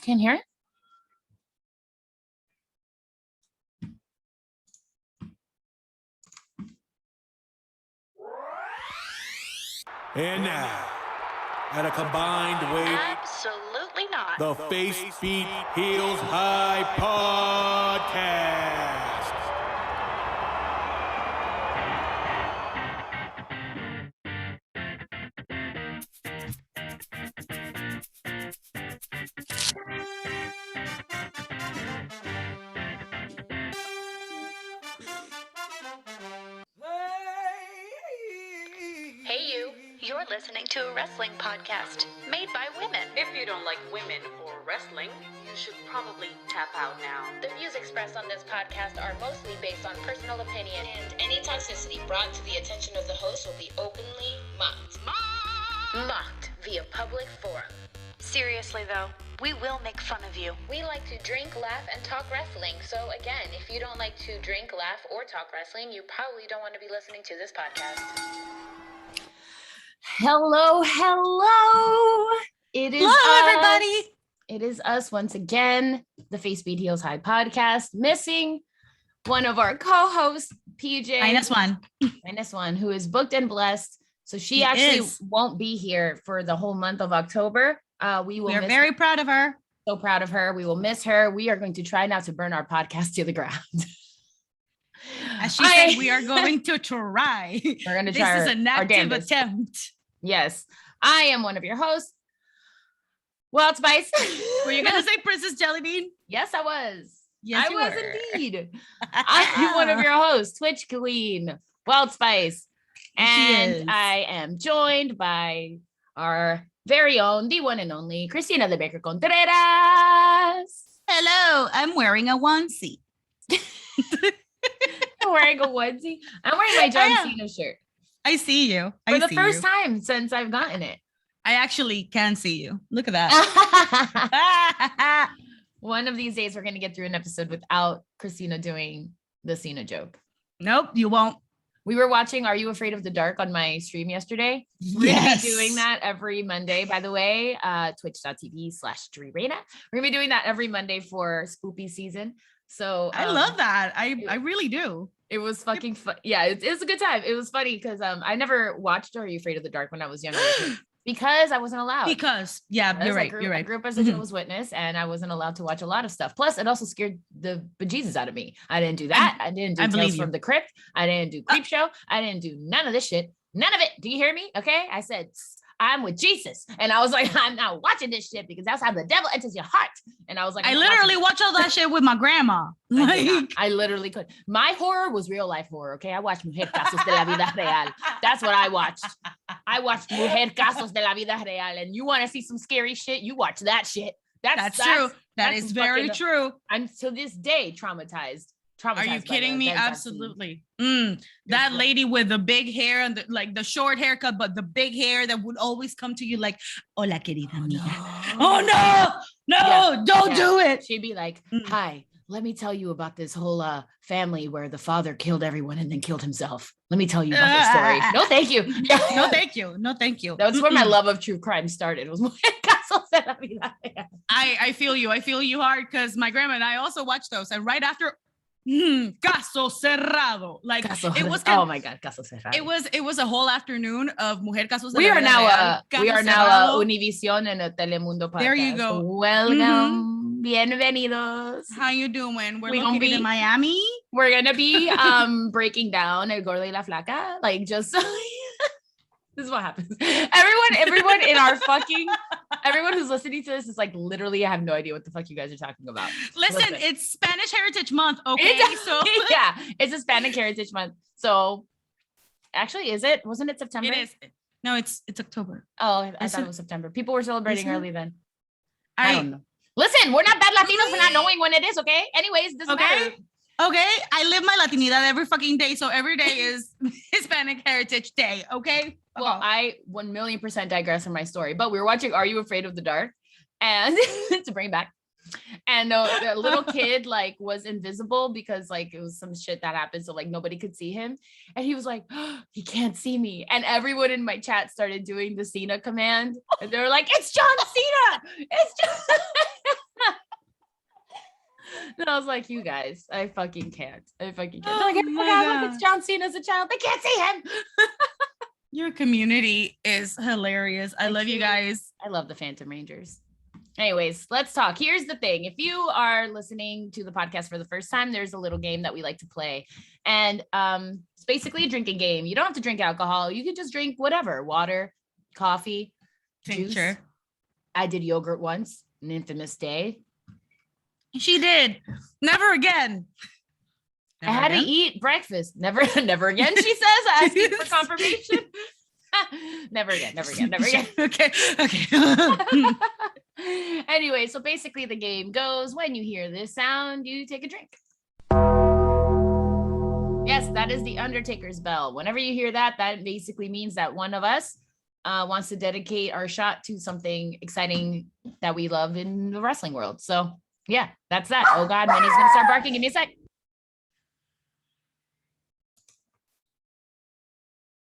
Can't hear it? And now, at a combined weight, absolutely not. The Face Beat Heels High Podcast. Hey you, you're listening to a wrestling podcast made by women. If you don't like women or wrestling, you should probably tap out now. The views expressed on this podcast are mostly based on personal opinion, and any toxicity brought to the attention of the host will be openly mocked. Mocked via public forum. Seriously though, we will make fun of you. We like to drink, laugh, and talk wrestling. So again, if you don't like to drink, laugh, or talk wrestling, you probably don't want to be listening to this podcast. Hello. It is Hello, everybody. It is us once again, the Face Beat Heels High Podcast, missing one of our co-hosts, PJ. Minus one, who is booked and blessed. So she won't be here for the whole month of October. We are very proud of her. So proud of her. We will miss her. We are going to try not to burn our podcast to the ground. As she said, we are going to try. We're going to try. This is an active attempt. Yes. I am one of your hosts. Wild Spice. Were you going to say Princess Jellybean? Yes, I was. Yes, I was indeed. I'm one of your hosts, Twitch Queen, Wild Spice. And I am joined by our very own, the one and only, Cristina de Baker Contreras. Hello, I'm wearing a onesie. I'm wearing a onesie. I'm wearing my John Cena shirt. I see you. For the first time since I've gotten it. I actually can see you. Look at that. One of these days, we're going to get through an episode without Christina doing the Cena joke. Nope, you won't. We were watching Are You Afraid of the Dark on my stream yesterday. We're going to be doing that every Monday, by the way, twitch.tv/Dreamena. We're going to be doing that every Monday for Spoopy season. So I love that. I really do. It was fucking fun. Yeah, it was a good time. It was funny because I never watched Are You Afraid of the Dark when I was younger. Because I wasn't allowed. You're right. I grew up as a Jehovah's Witness, and I wasn't allowed to watch a lot of stuff. Plus, it also scared the bejesus out of me. I didn't do that. I didn't do Tales from the Crypt. I didn't do Creep Show. I didn't do none of this shit. None of it. Do you hear me? Okay. I said, I'm with Jesus. And I was like, I'm not watching this shit because that's how the devil enters your heart. And I was like, I literally watch all that shit with my grandma. I literally could. My horror was real life horror. Okay. I watched Mujer Casos de la Vida Real. That's what I watched. I watched Mujer Casos de la Vida Real. And you want to see some scary shit? You watch that shit. That's true. That is very true. I'm to this day traumatized. Are you kidding me? Absolutely. That lady with the big hair and the short haircut, but the big hair that would always come to you like, hola, querida amiga. Don't do it. She'd be like, hi, let me tell you about this whole family where the father killed everyone and then killed himself. Let me tell you about this story. No, thank you. No, thank you. That's where my love of true crime started. It was I feel you. I feel you hard because my grandma and I also watched those. And right after Caso Cerrado. It was oh my god, Caso Cerrado. It was a whole afternoon of Mujer Casos de we la are Vida now Real, we are now Univision and a Telemundo podcast. There you go. Welcome. Bienvenidos. How you doing? We're located in Miami. We're gonna be breaking down El Gordo y la Flaca. This is what happens. Everyone in our everyone who's listening to this is like, literally, I have no idea what the fuck you guys are talking about. Listen. It's Spanish Heritage Month, okay? It's Hispanic Heritage Month. So, actually, is it? Wasn't it September? It is. No, it's October. Oh, I thought it was September. People were celebrating early then. I don't know. Listen, we're not bad Latinos for not knowing when it is, okay? Anyways, this matter. Okay, I live my Latinidad every fucking day, so every day is Hispanic Heritage Day, okay? Well, I 1,000,000% digress from my story, but we were watching Are You Afraid of the Dark? And to bring back, and the little kid was invisible because it was some shit that happened, so nobody could see him, and he was like, oh, he can't see me, and everyone in my chat started doing the Cena command, and they were like, it's John Cena, it's John. And I was like, you guys, I fucking can't. I fucking can't. Oh, They're like, I my forgot, God. look, it's John Cena as a child. They can't see him. Your community is hilarious. I love you guys. I love the Phantom Rangers. Anyways, let's talk. Here's the thing. If you are listening to the podcast for the first time, there's a little game that we like to play. And it's basically a drinking game. You don't have to drink alcohol. You can just drink whatever, water, coffee, Tincture. juice. I did yogurt once, an infamous day. She did. Never again. I had to eat breakfast. Never again, she says, asking for confirmation. Never again. Okay. Anyway, so basically the game goes, when you hear this sound, you take a drink. Yes, that is the Undertaker's bell. Whenever you hear that, that basically means that one of us wants to dedicate our shot to something exciting that we love in the wrestling world. So yeah, that's that. Oh God, Minnie's gonna start barking. Give me a sec.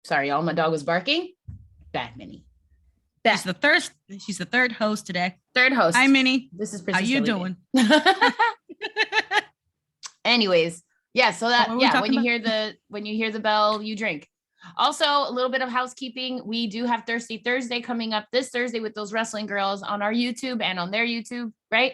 Sorry, y'all. My dog was barking. Bad Minnie. She's the third host today. Third host. Hi, Minnie. This is Princess How you Silly doing? Anyways, yeah. So that when you about? hear the bell, you drink. Also, a little bit of housekeeping. We do have Thirsty Thursday coming up this Thursday with those wrestling girls on our YouTube and on their YouTube, right?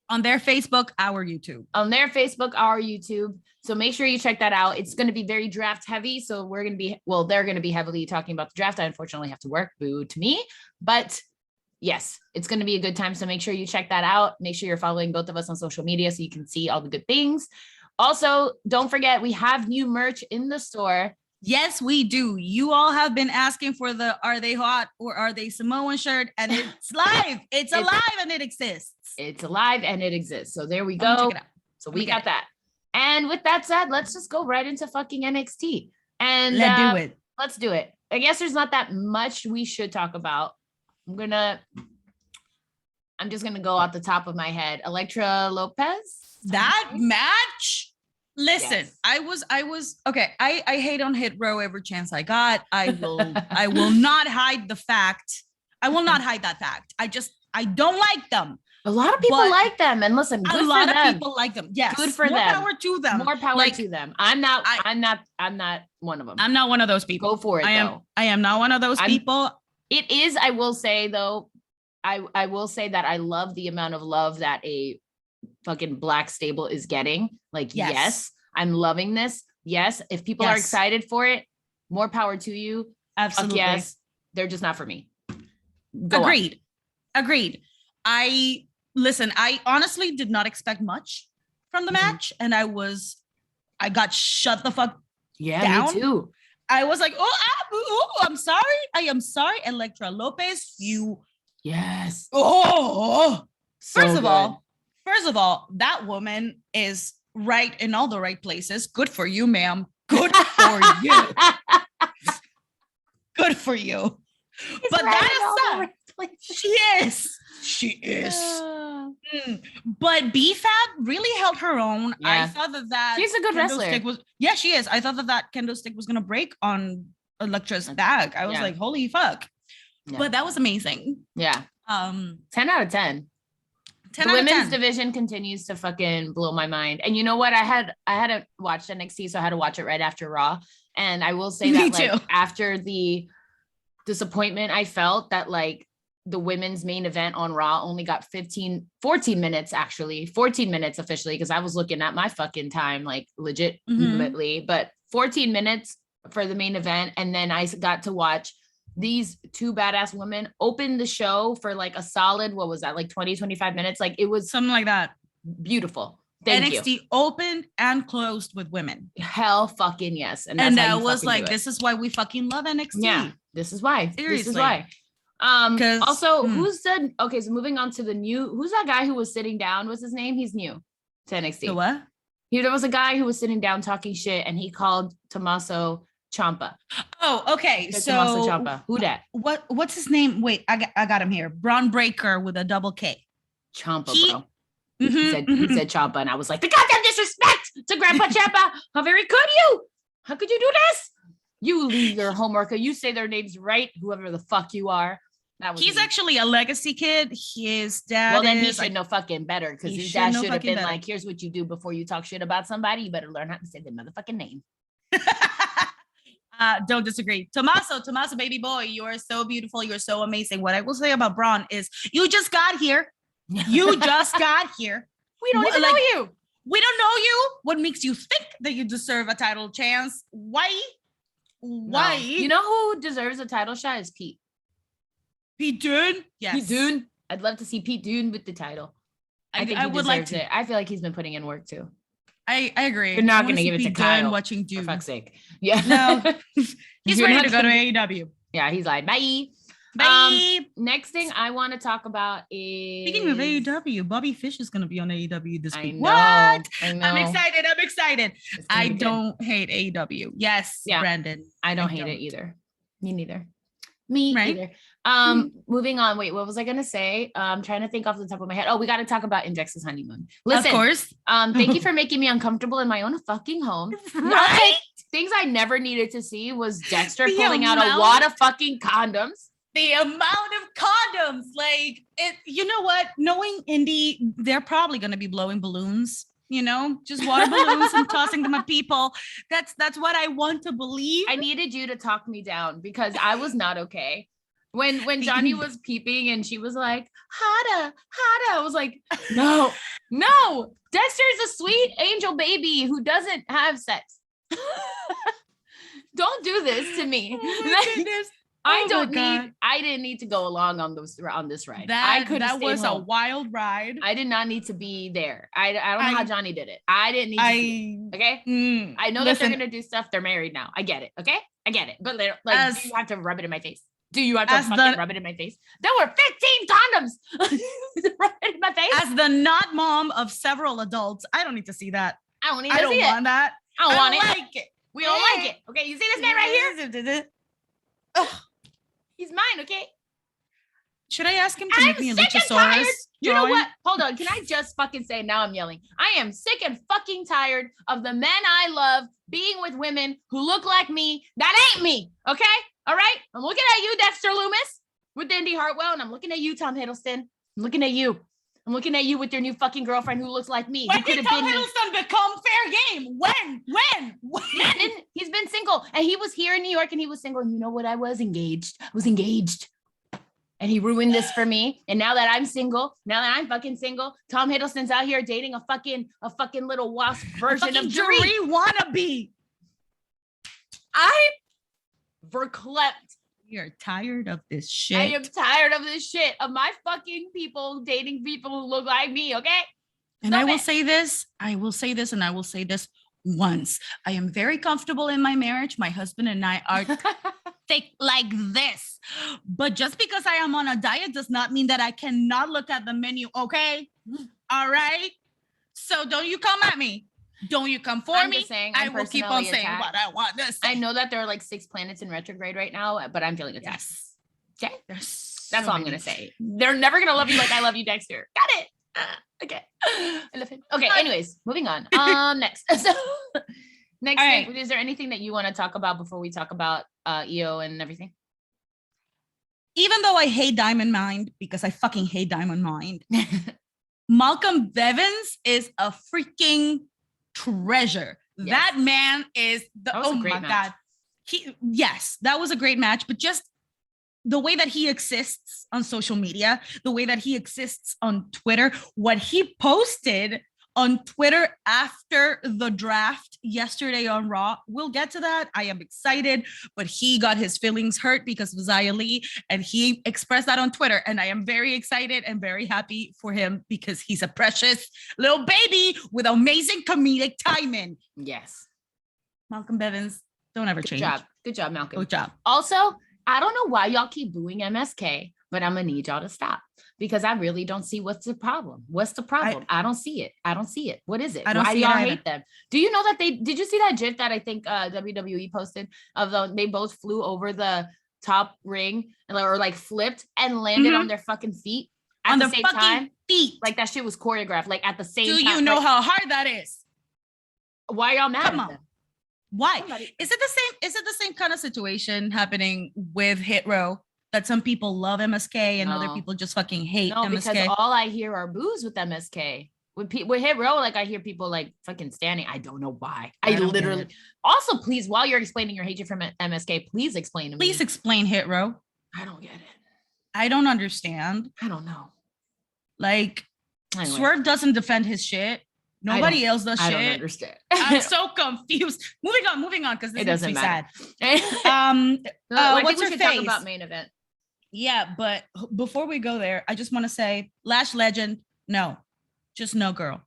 On their Facebook, our YouTube. On their Facebook, our YouTube. So make sure you check that out. It's going to be very draft heavy. So they're going to be heavily talking about the draft. I unfortunately have to work, boo to me, but yes, it's going to be a good time. So make sure you check that out. Make sure you're following both of us on social media so you can see all the good things. Also, don't forget, we have new merch in the store. Yes, we do. You all have been asking for the Are They Hot or Are They Samoan shirt, and it's live. It's alive and it exists. It's alive and it exists. So there we go. So we got that. And with that said, let's just go right into fucking NXT. And let's do it. I guess there's not that much we should talk about. I'm just gonna go off the top of my head. Electra Lopez. That match. Listen, Yes. I was okay. I hate on Hit Row every chance I got. I will not hide the fact. I will not hide that fact. I don't like them. A lot of people like them, and listen, good a lot for of them. people like them. Yes, good for more them. Power to them. More power to them. I'm not one of them. I'm not one of those people. Go for it. I am not one of those people. It is. I will say though, I will say that I love the amount of love that a fucking black stable is getting. Like, yes I'm loving this. Yes, if people are excited for it, more power to you. Absolutely. Yes, they're just not for me. Agreed. I honestly did not expect much from the match, and I got shut the fuck down. Me too. I was like, I'm sorry. I am sorry, Electra Lopez. Yes. First of all, that woman is right in all the right places. Good for you, ma'am. Good for you. Good for you. But that aside, she is. But B-fab really held her own. Yeah. I thought that she's a good wrestler. She is. I thought that kendo stick was gonna break on Electra's back. I was like, holy fuck. Yeah. But that was amazing. Yeah. 10 out of 10. The women's division continues to fucking blow my mind. And you know what? I hadn't watched NXT, so I had to watch it right after Raw. And I will say that after the disappointment I felt that like the women's main event on Raw only got 14 minutes officially, because I was looking at my fucking time, like legitimately, but 14 minutes for the main event. And then I got to watch these two badass women open the show for like a solid, what was that, like 20-25 minutes? Like it was something like that. Beautiful. NXT opened and closed with women. Hell fucking yes. And that was like, this is why we fucking love NXT. Yeah, this is why. Seriously. This is why. Also, so moving on to who's that guy who was sitting down? What's his name? He's new to NXT. The what? There was a guy who was sitting down talking shit, and he called Tommaso Ciampa. Oh, okay. So Tommaso Ciampa. Who that? What's his name? Wait, I got him here. Braun Breaker with a double K. Ciampa, bro. He said Ciampa, and I was like, the goddamn disrespect to Grandpa Ciampa. How very could you? How could you do this? You leave your homework. You say their names right, whoever the fuck you are. He's actually a legacy kid. His dad. Well, then he should know fucking better because his dad should have been like, "Here's what you do before you talk shit about somebody. You better learn how to say the motherfucking name." Don't disagree. Tommaso, baby boy, you are so beautiful. You're so amazing. What I will say about Braun is you just got here. You just got here. We don't even know you. We don't know you. What makes you think that you deserve a title chance? Why? No. You know who deserves a title shot is Pete. Pete Dunne? Yes. Pete Dunne. I'd love to see Pete Dunne with the title. I think he deserves it. I feel like he's been putting in work too. I agree. You're not going to give it to Kyle. Watching Dune. For fuck's sake. Yeah. No. He's ready to go to AEW. Yeah, he's like, bye. Next thing I want to talk about is... Speaking of AEW, Bobby Fish is going to be on AEW this week. I know. I'm excited. I don't hate AEW. Yes, yeah. Brandon. I don't hate it either. Me neither. Either. Moving on. Wait, what was I gonna say? I'm trying to think off the top of my head. Oh, we got to talk about Index's honeymoon. Listen, of course. Thank you for making me uncomfortable in my own fucking home. Right? Things I never needed to see was Dexter pulling out a wad of fucking condoms. The amount of condoms, like it. You know what? Knowing Indy, they're probably gonna be blowing balloons. You know, just water balloons and tossing them at people. That's what I want to believe. I needed you to talk me down because I was not okay. When Johnny was peeping and she was like, Hada, I was like, no, Dexter is a sweet angel baby who doesn't have sex. Don't do this to me. I didn't need to go along on this ride. That was home. A wild ride. I did not need to be there. I don't know how Johnny did it. I didn't need to. Okay. I know that they're gonna do stuff. They're married now. I get it. Okay. I get it. But they're like, do you have to rub it in my face? Do you have to fucking rub it in my face? There were 15 condoms. Rub it in my face. As the not mom of several adults, I don't need to see that. I don't need to see it. I don't want that. I don't want it. Like it. We don't like it. Okay. You see this man right here? Oh. He's mine, okay? Should I ask him to make me a Luchasaurus? You know what? Hold on. Can I just fucking say, now I'm yelling. I am sick and fucking tired of the men I love being with women who look like me. That ain't me, okay? All right? I'm looking at you, Dexter Loomis, with Indy Hartwell, and I'm looking at you, Tom Hiddleston. I'm looking at you. I'm looking at you with your new fucking girlfriend who looks like me. When did Tom Hiddleston become fair game? When? He's been single, and he was here in New York, and he was single. And you know what? I was engaged. And he ruined this for me. And now that I'm single, fucking single, Tom Hiddleston's out here dating a fucking little wasp version of Jeree wannabe. I'm verklempt. You're tired of this shit. I am tired of this shit of my fucking people dating people who look like me, okay? And I will say this, and I will say this once. I am very comfortable in my marriage. My husband and I are thick like this. But just because I am on a diet does not mean that I cannot look at the menu, okay? All right? So don't you come at me. Don't you come for me? I will keep on saying what I want to say. I know that there are like 6 planets in retrograde right now, but I'm feeling attacked. Yes. Okay? That's all I'm going to say. They're never going to love you like I love you, Dexter. Got it. Okay. I love him. Okay, anyways, moving on. Next. So, next thing, is there anything that you want to talk about before we talk about EO and everything? Even though I hate Diamond Mind, because I fucking hate Diamond Mind, Malcolm Bevins is a freaking treasure. Yes. That man is oh my God. That was a great match, but just the way that he exists on social media, the way that he exists on Twitter, what he posted on Twitter after the draft yesterday on Raw. We'll get to that. I am excited, but he got his feelings hurt because of Xia Li, and he expressed that on Twitter. And I am very excited and very happy for him because he's a precious little baby with amazing comedic timing. Yes. Malcolm Bevins, don't ever change. Good job, Malcolm. Good job. Also, I don't know why y'all keep booing MSK, but I'm gonna need y'all to stop because I really don't see what's the problem. What's the problem? I don't see it. What is it? Why do y'all hate them? Do you know that did you see that GIF that I think WWE posted of they both flew over the top ring or like flipped and landed on their fucking feet at the same time? Feet. Like that shit was choreographed, like at the same time. Do you know how hard that is? Why y'all mad at them? Why? Is it the same kind of situation happening with Hit Row? that some people love MSK and other people just fucking hate MSK. Because all I hear are boos with MSK. With Hit Row, like I hear people like fucking standing. I don't know why. I literally. Also, please, while you're explaining your hatred from MSK, please explain to me. Please explain Hit Row. I don't get it. I don't understand. I don't know. Like, anyway. Swerve doesn't defend his shit. Nobody else does shit. I don't understand. I'm so confused. Moving on, because this makes me sad. What's your face? Talk about main event. Yeah, but before we go there, I just want to say, Lash Legend, no. Just no, girl.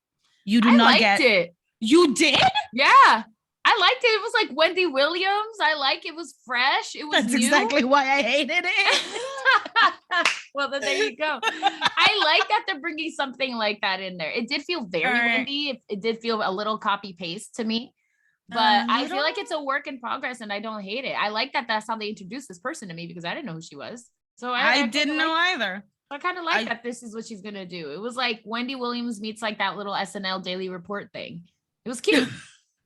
You do not get it. You did? Yeah. I liked it. It was like Wendy Williams. It was fresh. It was That's new. Exactly why I hated it. Well, then there you go. I like that they're bringing something like that in there. It did feel very Wendy. It did feel a little copy paste to me, but I feel like it's a work in progress and I don't hate it. I like that that's how they introduced this person to me because I didn't know who she was. So I didn't know either. I kind of like that this is what she's going to do. It was like Wendy Williams meets like that little SNL Daily Report thing. It was cute.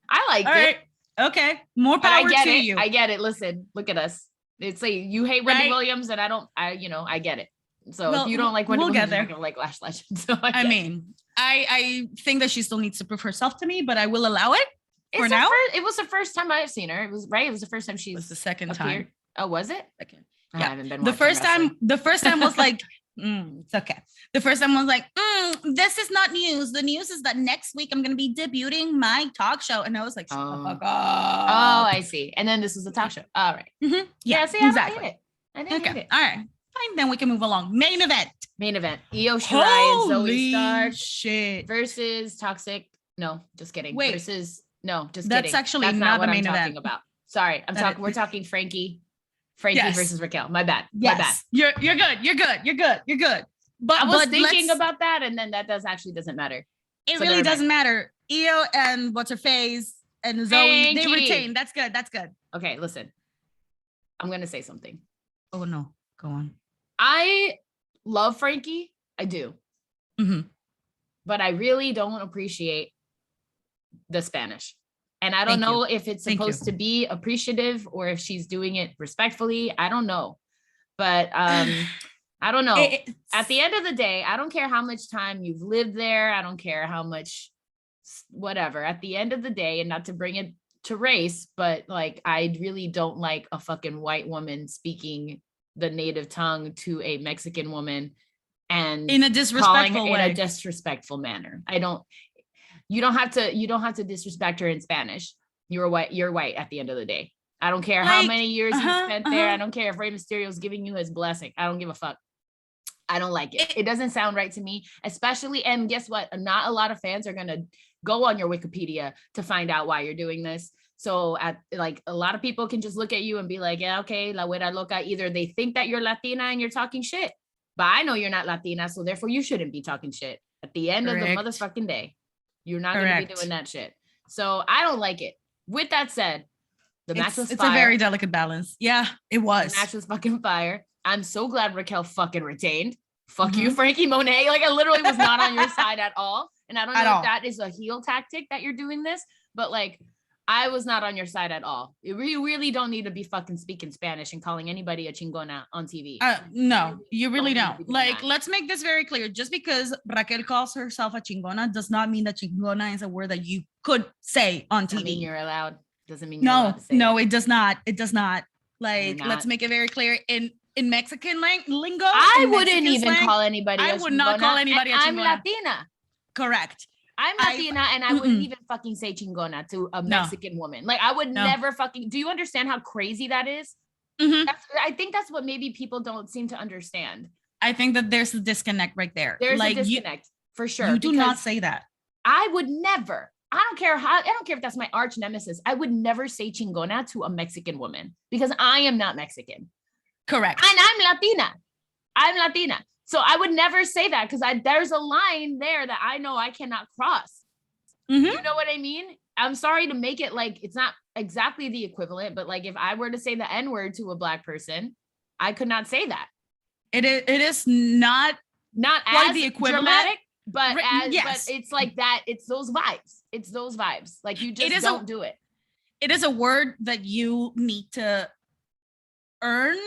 I liked it. Okay. More power to you. I get it. Listen, look at us. It's like you hate Wendy Williams and I get it. So if you don't like Wendy Williams, you're not gonna like Lash Legend. So I think that she still needs to prove herself to me, but I will allow it for now. It was the first time I've seen her. It was right. It was the first time she's. It was the second time. Oh, was it? Second. Yeah. I haven't been. The first time was like, it's okay. The first time was like, this is not news. The news is that next week I'm going to be debuting my talk show. And I was like, shut the fuck up. Oh, I see. And then this was a talk show. All right. Mm-hmm. Yeah, see, exactly. I didn't hate it. All right. Fine. Then we can move along. Main event. Io Shirai and Zoe Stark shit. versus Toxic. No, just kidding. Wait. Versus, no, just That's kidding. Actually That's not what the main I'm event. talking about. Sorry. We're talking Franky yes. versus Raquel. My bad. Yes. My bad. You're good. But I was thinking about that, and then that doesn't matter. It really doesn't matter. Io and what's her face and Zoe, they retain. That's good. Okay, listen. I'm gonna say something. Oh no, go on. I love Franky. I do. Mm-hmm. But I really don't appreciate the Spanish. And I don't know if it's supposed to be appreciative or if she's doing it respectfully. I don't know. But I don't know. At the end of the day, I don't care how much time you've lived there. I don't care how much whatever. At the end of the day, and not to bring it to race, but like I really don't like a fucking white woman speaking the native tongue to a Mexican woman and in a disrespectful way. In a disrespectful manner. You don't have to disrespect her in Spanish. You're white at the end of the day. I don't care how many years you spent there. I don't care if Rey Mysterio is giving you his blessing. I don't give a fuck. I don't like it. It doesn't sound right to me, especially, and guess what? Not a lot of fans are going to go on your Wikipedia to find out why you're doing this. So a lot of people can just look at you and be like, yeah, okay, la güera loca. Either they think that you're Latina and you're talking shit, but I know you're not Latina. So therefore you shouldn't be talking shit at the end of the motherfucking day. You're not going to be doing that shit. So I don't like it. With that said, the match was fire. It's a very delicate balance. Yeah, it was. The match was fucking fire. I'm so glad Raquel fucking retained. Fuck you, Franky Monet. Like I literally was not on your side at all. And I don't know if that is a heel tactic that you're doing this, but like I was not on your side at all. You really don't need to be fucking speaking Spanish and calling anybody a chingona on TV. No, you really don't. Like, let's make this very clear. Just because Raquel calls herself a chingona does not mean that chingona is a word that you could say on TV. Doesn't mean you're allowed. Doesn't mean you're allowed to say it does not. It does not. Like, let's make it very clear. In Mexican lingo, I wouldn't even call anybody. I would not call anybody a chingona. I'm Latina. Correct. I'm Latina, and I wouldn't even fucking say chingona to a Mexican woman. Like I would never fucking. Do you understand how crazy that is? Mm-hmm. I think that's what maybe people don't seem to understand. I think that there's a disconnect right there. There's a disconnect for sure. You do not say that. I would never. I don't care if that's my arch nemesis. I would never say chingona to a Mexican woman because I am not Mexican. Correct. And I'm Latina. So I would never say that because there's a line there that I know I cannot cross. Mm-hmm. You know what I mean? I'm sorry to make it like it's not exactly the equivalent, but like if I were to say the N-word to a Black person, I could not say that. It is not as the equivalent, dramatic, but but it's like that. It's those vibes. Like you just don't do it. It is a word that you need to earn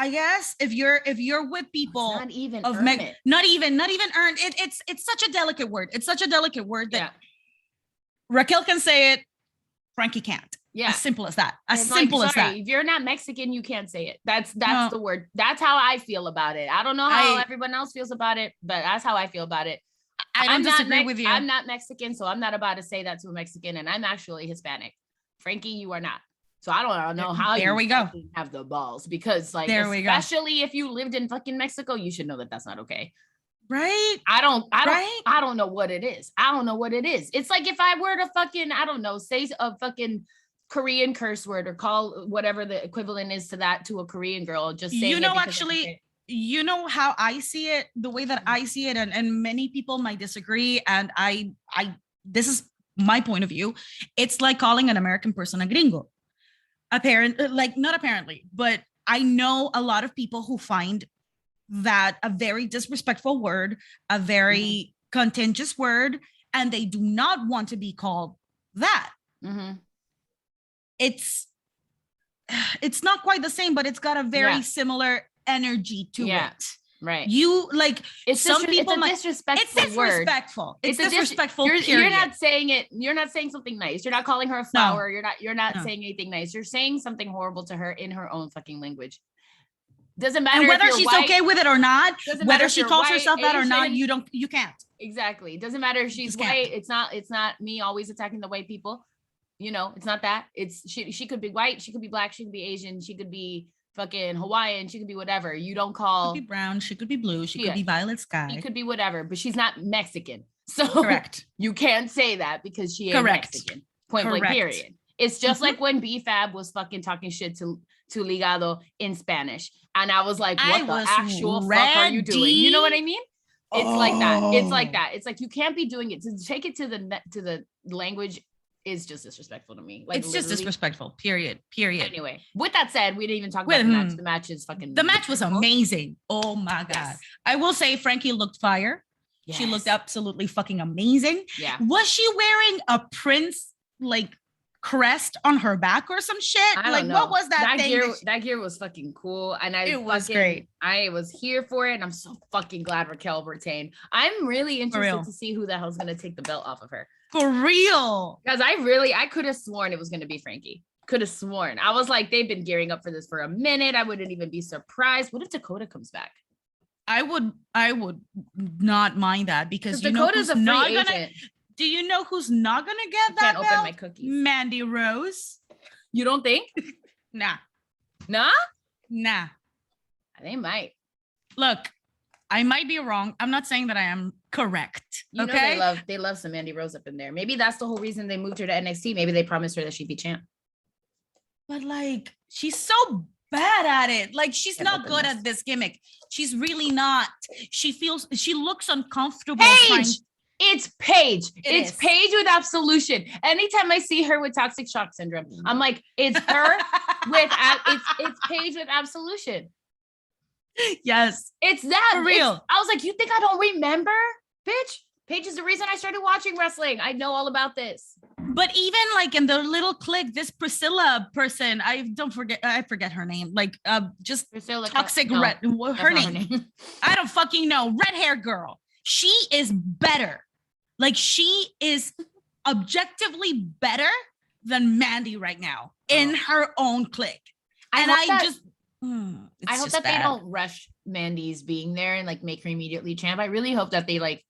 I guess if you're with people not even of not even earned. It's such a delicate word. It's such a delicate word that Raquel can say it, Franky can't. Yeah. As simple as that. As simple as that. If you're not Mexican, you can't say it. That's the word. That's how I feel about it. I don't know how everyone else feels about it, but that's how I feel about it. I don't disagree with you. I'm not Mexican, so I'm not about to say that to a Mexican, and I'm actually Hispanic. Franky, you are not. So I don't know how you have the balls, because like, especially if you lived in fucking Mexico, you should know that that's not okay. Right? I don't know what it is. I don't know what it is. It's like if I were to fucking, I don't know, say a fucking Korean curse word or call whatever the equivalent is to that to a Korean girl, just say, you know how I see it, the way that I see it, and many people might disagree, and I this is my point of view. It's like calling an American person a gringo. Not apparently, but I know a lot of people who find that a very disrespectful word, a very contentious word, and they do not want to be called that. It's not quite the same, but it's got a very similar energy to it. Right. You like some people it's disrespectful word. It's disrespectful. You're not saying it. You're not saying something nice. You're not calling her a flower. No. You're not saying anything nice. You're saying something horrible to her in her own fucking language. Doesn't matter whether she's okay with it or not, whether she calls herself that or not, you can't. Exactly. Doesn't matter if she's white. It's not me always attacking the white people. You know, it's not that. It's she could be white, she could be black, she could be Asian, she could be fucking Hawaiian, she could be whatever. You don't call. She could be brown, she could be blue, she could be violet sky. She could be whatever, but she's not Mexican. So correct. You can't say that because she ain't Mexican. Point blank, period. It's just like when B-fab was fucking talking shit to Ligado in Spanish. And I was like, what the actual fuck are you doing? You know what I mean? It's like that. It's like that. It's like, you can't be doing it. To take it to the language is just disrespectful to me. Like, it's just disrespectful. Period. Anyway, with that said, we didn't even talk about the match. The match is fucking. The match was amazing. Oh my god! Yes. I will say, Franky looked fire. Yes. She looked absolutely fucking amazing. Yeah. Was she wearing a Prince crest on her back or some shit? I don't know. What was that thing? That gear was fucking cool, and it was great. I was here for it, and I'm so fucking glad Raquel retained. I'm really interested to see who the hell's gonna take the belt off of her. For real. Because I could have sworn it was gonna be Franky. Could have sworn. I was like, they've been gearing up for this for a minute. I wouldn't even be surprised. What if Dakota comes back? I would not mind that, because Dakota's a free agent. Do you know who's not gonna get that belt? Open my cookies. Mandy Rose. You don't think? Nah. They might. Look, I might be wrong. I'm not saying that I am correct. You know they love some Mandy Rose up in there. Maybe that's the whole reason they moved her to NXT. Maybe they promised her that she'd be champ. But she's so bad at it. She's not good at this gimmick. She's really not. She looks uncomfortable. It's Paige. It's Paige with Absolution. Anytime I see her with Toxic Shock Syndrome, I'm like, it's her it's Paige with Absolution. Yes. It's that. For real. I was like, you think I don't remember? Bitch. Paige is the reason I started watching wrestling. I know all about this. But even in the little clique, this Priscilla person, I forget her name. Just Priscilla, toxic red. Her name. I don't fucking know. Red hair girl. She is better. She is objectively better than Mandy right now in her own clique. I hope that they don't rush Mandy's being there and make her immediately champ. I really hope that they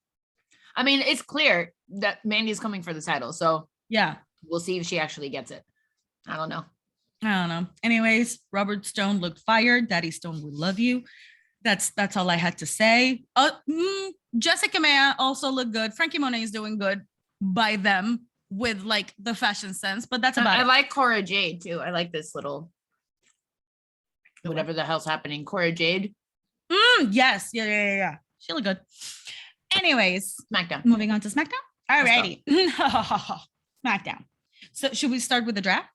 it's clear that Mandy's coming for the title. So yeah, we'll see if she actually gets it. I don't know. Anyways, Robert Stone looked fired. Daddy Stone, we love you. That's all I had to say. Jessica Maya also looked good. Franky Monet is doing good by them with the fashion sense, but that's about it. I like Cora Jade too. I like this little whatever the hell's happening. Cora Jade. Yes. Yeah. She looked good. Anyways, SmackDown. Moving on to SmackDown. Alrighty. SmackDown. So should we start with the draft?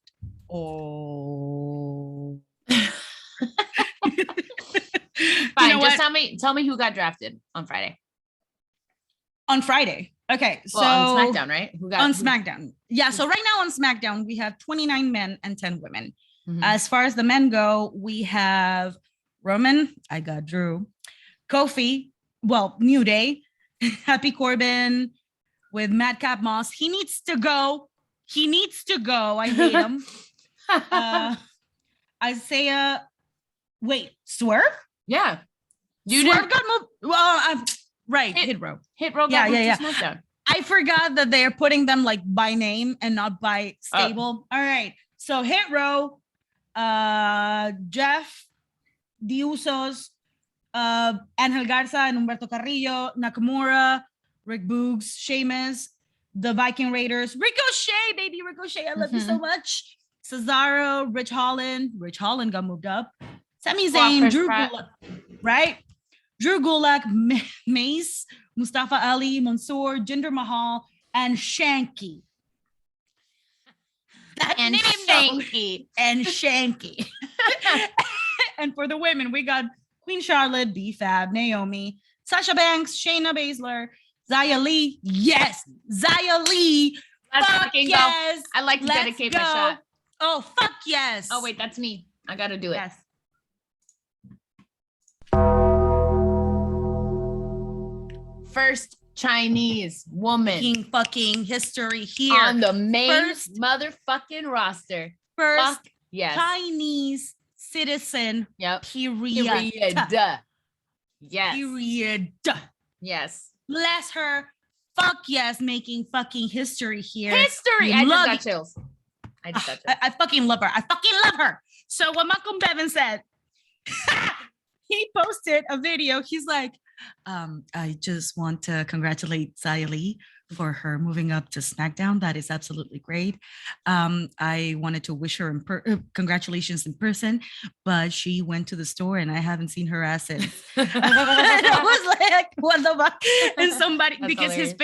Oh. Fine. Just tell me who got drafted on Friday. On Friday. Okay. So on SmackDown, right? SmackDown. Yeah. So right now on SmackDown, we have 29 men and 10 women. Mm-hmm. As far as the men go, we have Roman, I got Drew. Kofi, well, New Day. Happy Corbin with Madcap Moss. He needs to go. I hate him. Isaiah, wait, Swerve? Yeah. Swerve got moved. Well, right, Hit Row. Hit Row got moved to SmackDown. I forgot that they're putting them like by name and not by stable. All right. So Hit Row, Jeff, The Usos, Angel Garza and Humberto Carrillo, Nakamura, Rick Boogs, Sheamus, the Viking Raiders, Ricochet, baby Ricochet, I love you so much. Cesaro, Rich Holland got moved up. Sami Zayn, Drew Gulak, right? Drew Gulak, Mace, Mustafa Ali, Mansoor, Jinder Mahal, and Shanky. Shanky. And for the women, we got Queen Charlotte, B-Fab, Naomi, Sasha Banks, Shayna Baszler, Xia Li. Yes, Xia Li. Let's fucking yes. Go. I like to dedicate my shot. Oh, fuck yes. Oh, wait, that's me. I got to do it. Yes. First Chinese woman. Fucking history here. On the main motherfucking roster. First Chinese citizen. Yep. Period. Yes. Period. Yes. Bless her. Fuck yes, making fucking history here. History. I just got chills. I fucking love her. So what Malcolm Bevan said, he posted a video. He's like, I just want to congratulate Xia Li for her moving up to SmackDown. That is absolutely great. I wanted to wish her congratulations in person, but she went to the store and I haven't seen her ass since. And I was like, what the fuck? And somebody, that's because hilarious.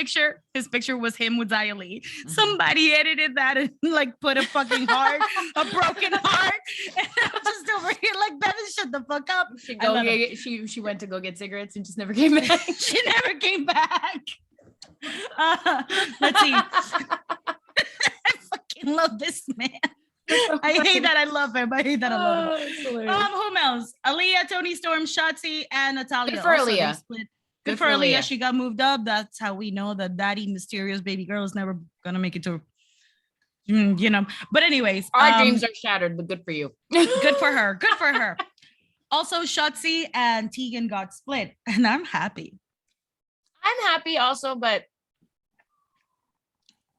his picture was him with Xia Li. Mm-hmm. Somebody edited that and like put a fucking heart, a broken heart. And I'm just over here like, Bevan, shut the fuck up. She went to go get cigarettes and just never came back. She never came back. Let's see. I fucking love this man. I hate that I love him. Who else? Aaliyah, Toni Storm, Shotzi, and Natalia. Good for Aaliyah. Good for Aaliyah. She got moved up. That's how we know that Daddy Mysterious baby girl is never gonna make it to, you know. But anyways, our dreams are shattered. But good for you. Good for her. Good for her. Also, Shotzi and Tegan got split, and I'm happy. I'm happy also, but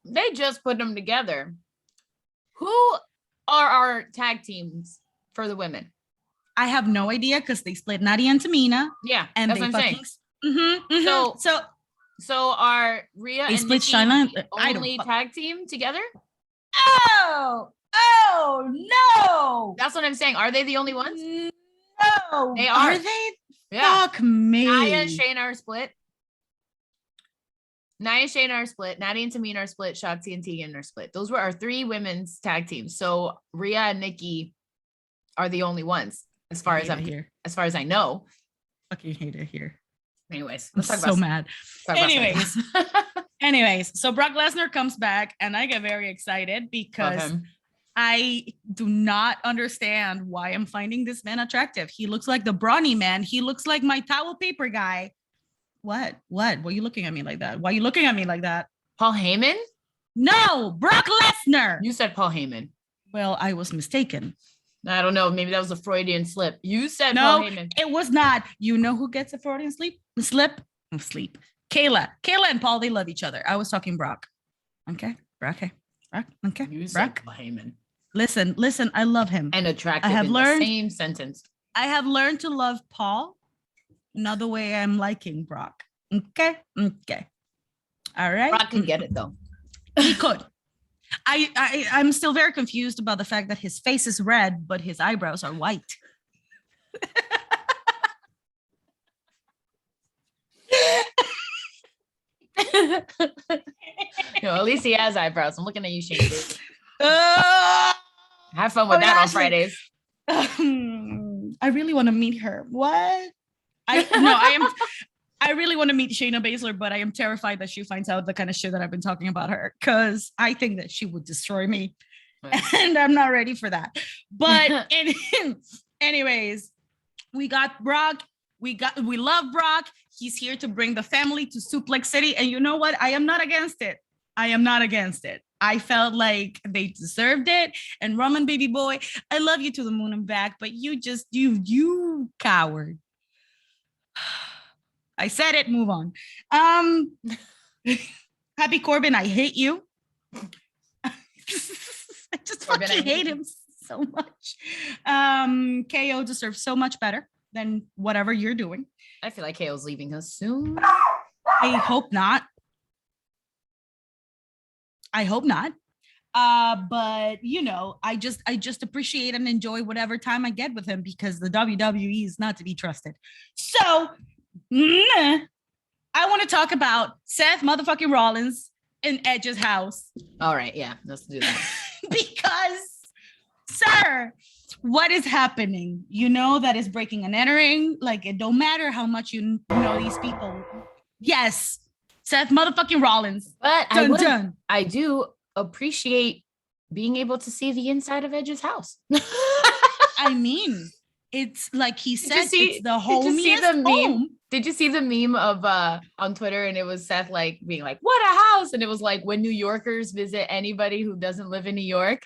they just put them together. Who are our tag teams for the women? I have no idea because they split Nadia and Tamina. Yeah, and that's they what I'm saying. So are Rhea and Nikki only tag team together? Oh no! That's what I'm saying. Are they the only ones? No, they are. Are they? Yeah. Fuck me. Nia and Shayna are split. Nia and Shayna are split. Nadia and Tamina are split. Shotzi and Tegan are split. Those were our 3 women's tag teams. So Rhea and Nikki are the only ones, as far as I know. Fucking hate it here. Anyways, let's talk about mad. Anyways, so Brock Lesnar comes back, and I get very excited because I do not understand why I'm finding this man attractive. He looks like the brawny man. He looks like my towel paper guy. What? Why are you looking at me like that? Paul Heyman? No, Brock Lesnar. You said Paul Heyman. Well, I was mistaken. I don't know. Maybe that was a Freudian slip. You said Paul Heyman. It was not. You know who gets a Freudian slip? Kayla and Paul, they love each other. I was talking Brock. Okay. Brock. Okay. You said Paul Heyman. Listen, I love him. And attractive the same sentence. I have learned to love Paul, not the way I'm liking Brock. Okay. All right. Brock can get it though. He could. I'm still very confused about the fact that his face is red, but his eyebrows are white. At least he has eyebrows. I'm looking at you, Shane. Have fun with that on Fridays. I really want to meet her. What? I really want to meet Shayna Baszler, but I am terrified that she finds out the kind of shit that I've been talking about her, because I think that she would destroy me, and I'm not ready for that. But anyways, We got Brock. We love Brock. He's here to bring the family to Suplex City. And you know what? I am not against it. I felt like they deserved it. And Roman baby boy, I love you to the moon and back, but you coward. I said it, move on. Happy Corbin, I hate you. I just Corbin, fucking hate him so much. KO deserves so much better than whatever you're doing. I feel like KO's leaving us soon. I hope not. But you know, I just appreciate and enjoy whatever time I get with him because the WWE is not to be trusted. So I want to talk about Seth motherfucking Rollins in Edge's house. All right, yeah, let's do that. Because, sir, what is happening? You know that is breaking and entering. Like, it don't matter how much you know these people. Yes, Seth motherfucking Rollins. But I do appreciate being able to see the inside of Edge's house. I mean, it's like he said, it's the homiest home. Did you see the meme of on Twitter? And it was Seth like being like, "What a house!" And it was like when New Yorkers visit anybody who doesn't live in New York.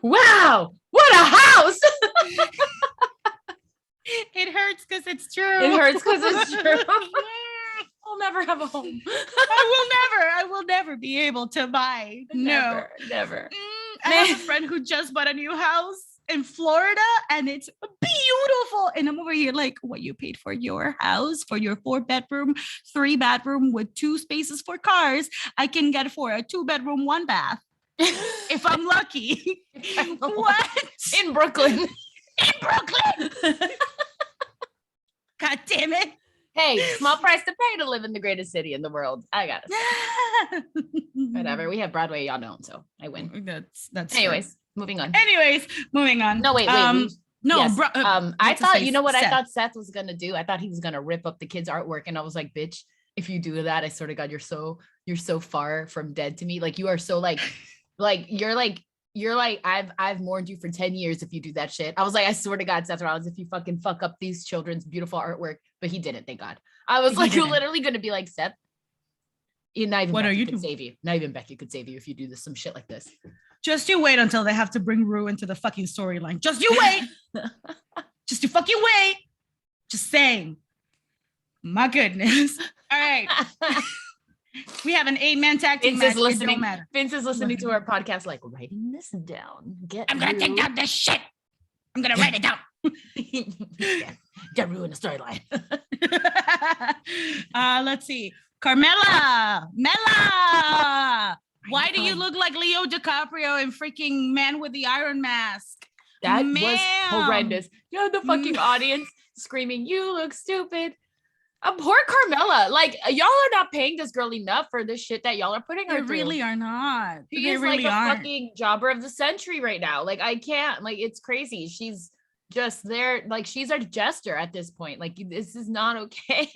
Wow, what a house! It hurts because it's true. It hurts because it's true. I'll never have a home. I will never be able to buy. Never. I have a friend who just bought a new house in Florida and it's beautiful. And I'm over here like, what you paid for your house, for your 4-bedroom, 3-bathroom with 2 spaces for cars, I can get for a 2-bedroom, 1 bath. If I'm lucky. What? In Brooklyn. God damn it. Hey, small price to pay to live in the greatest city in the world. I got it. Whatever. We have Broadway, y'all don't, so I win. That's Anyways, moving on. No, wait. Yes. I thought, you know what Seth. I thought Seth was gonna do? I thought he was gonna rip up the kids' artwork, and I was like, bitch, if you do that, I swear to God, you're so far from dead to me. Like you are so like you're like, I've mourned you for 10 years if you do that shit. I was like, I swear to God, Seth Rollins, if you fucking fuck up these children's beautiful artwork, but he didn't, thank God. I was like, you're literally gonna be like, Seth, not even Becky could save you. Not even Becky could save you if you do some shit like this. Just you wait until they have to bring Rue into the fucking storyline. Just you wait. Just you fucking wait. Just saying. My goodness. All right. We have an 8-man tag team match. It don't matter. Vince is listening to our podcast, like writing this down. I'm gonna take down this shit. I'm gonna write it down. Get Rue in the storyline. Let's see. Carmella. Why do you look like Leo DiCaprio in freaking Man with the Iron Mask? That was horrendous. You know, the fucking audience screaming, "You look stupid." Poor Carmella. Like, y'all are not paying this girl enough for this shit that y'all are putting her through. They really are not. She is really like a fucking jobber of the century right now. Like, I can't. Like, it's crazy. She's just there. Like, she's a jester at this point. Like, this is not okay.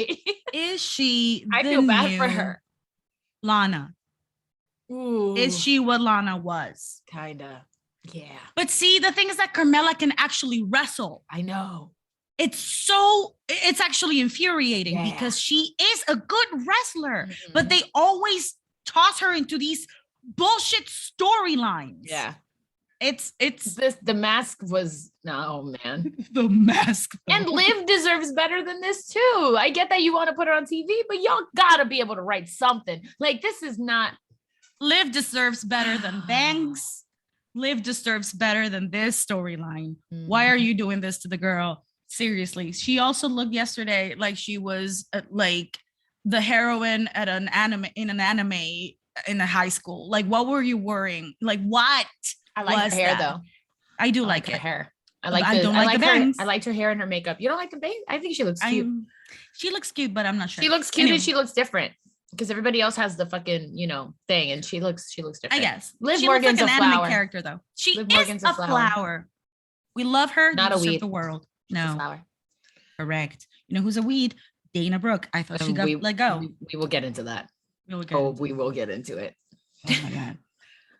Is she? I feel bad for her. Lana. Ooh. Is she what Lana was? Kinda. Yeah. But see, the thing is that Carmella can actually wrestle. I know. It's actually infuriating because she is a good wrestler, but they always toss her into these bullshit storylines. Yeah. It's the mask was man. The mask. And Liv deserves better than this too. I get that you want to put her on TV, but y'all gotta be able to write something. Like, this is not. Liv deserves better than Banks. Liv deserves better than this storyline. Why are you doing this to the girl? Seriously. She also looked yesterday like she was like the heroine at an anime in a high school. Like, what were you wearing? Like, what? I like her hair though. I do like her it. Hair. I don't like the bangs. I liked her hair and her makeup. You don't like the bangs? I think she looks cute. She looks cute, but I'm not sure. She looks cute and she looks different because everybody else has the fucking, thing, and she looks different. I guess. Liv Morgan's looks like an an flower. Anime character though. She is a flower. We love her. Not a weed. The world. She's no. A flower. Correct. You know who's a weed? Dana Brooke. I thought she got let go. We will get into that. We will get into it. Oh my God.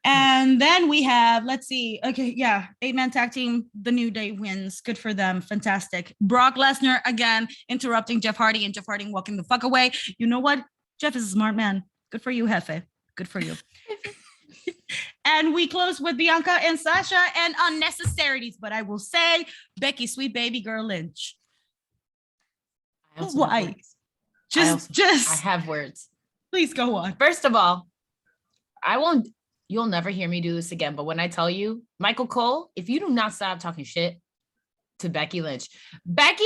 And then we have, let's see. Okay, yeah. 8-man tag team. The New Day wins. Good for them. Fantastic. Brock Lesnar, again, interrupting Jeff Hardy and Jeff Hardy walking the fuck away. You know what? Jeff is a smart man. Good for you, Jefe. Good for you. And we close with Bianca and Sasha and unnecessarities. But I will say, Becky, sweet baby girl Lynch. Why? I have words. Please go on. First of all, you'll never hear me do this again. But when I tell you, Michael Cole, if you do not stop talking shit to Becky Lynch, Becky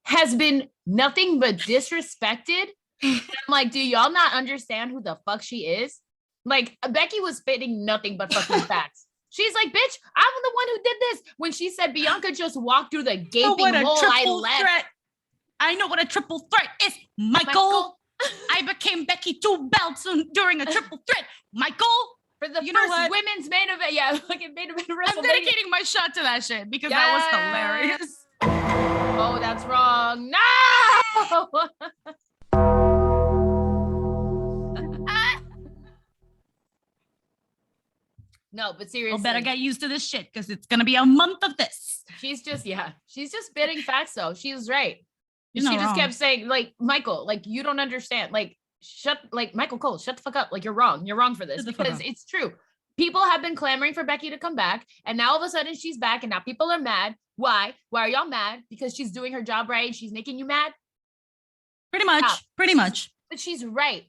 has been nothing but disrespected. I'm like, do y'all not understand who the fuck she is? Like, Becky was spitting nothing but fucking facts. She's like, bitch, I'm the one who did this. When she said Bianca just walked through the gaping hole, I left. Threat. I know what a triple threat is, Michael. I became Becky 2 belts during a triple threat, Michael. For the first women's main event. Yeah, fucking main event. I'm dedicating my shot to that shit because that was hilarious. Oh, that's wrong. No! No, but seriously. I better get used to this shit because it's going to be a month of this. She's just spitting facts though. She was right. She just kept saying, like, Michael, like, you don't understand. Like, Michael Cole, shut the fuck up. Like, you're wrong. You're wrong for this because it's true. People have been clamoring for Becky to come back. And now all of a sudden she's back and now people are mad. Why? Why are y'all mad? Because she's doing her job right. She's making you mad. Pretty much. But she's right.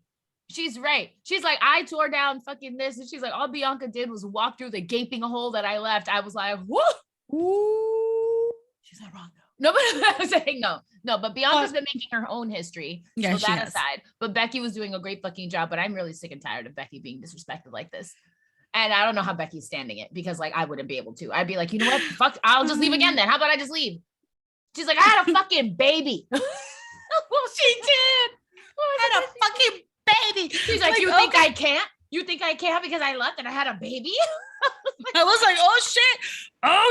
She's right. She's like, I tore down fucking this. And she's like, all Bianca did was walk through the gaping hole that I left. I was like, whoo. Ooh. She's not wrong though. No, but I'm saying no, but Bianca's been making her own history. Yeah, so that aside, but Becky was doing a great fucking job, but I'm really sick and tired of Becky being disrespected like this. And I don't know how Becky's standing it because like, I wouldn't be able to. I'd be like, you know what? Fuck, I'll just leave again then. How about I just leave? She's like, I had a fucking baby. Well, she did. I had a fucking baby. She's like, you think I can't? You think I can't because I left and I had a baby? I was like, oh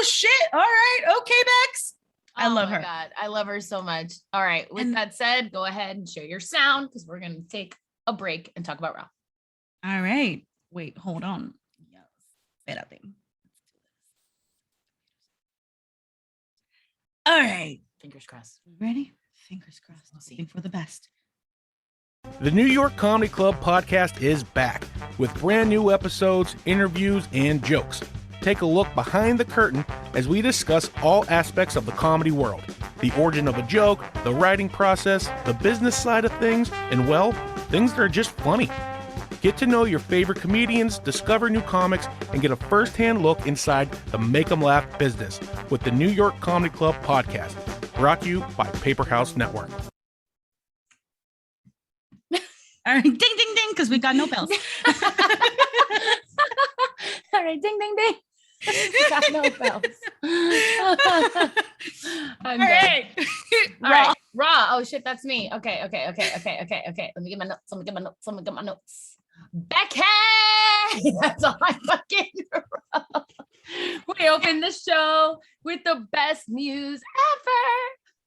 shit. All right. Okay, Bex. I love her. God, I love her so much. All right. With that said, go ahead and share your sound because we're going to take a break and talk about Raw. All right. Wait, hold on. Yes. Espérate. All right. Fingers crossed. Ready? Fingers crossed. We'll see. For the best. The New York Comedy Club podcast is back with brand new episodes, interviews, and jokes. Take a look behind the curtain as we discuss all aspects of the comedy world. The origin of a joke, the writing process, the business side of things, and well, things that are just funny. Get to know your favorite comedians, discover new comics, and get a first-hand look inside the Make 'em Laugh business with the New York Comedy Club podcast, brought to you by Paper House Network. All right, ding, ding, ding, because we got no bells. All right, ding, ding, ding. We got no bells. I'm dead. All right, Raw. Oh shit, that's me. Okay. Let me get my notes. Becky! That's all I fucking wrote. We opened the show with the best news ever.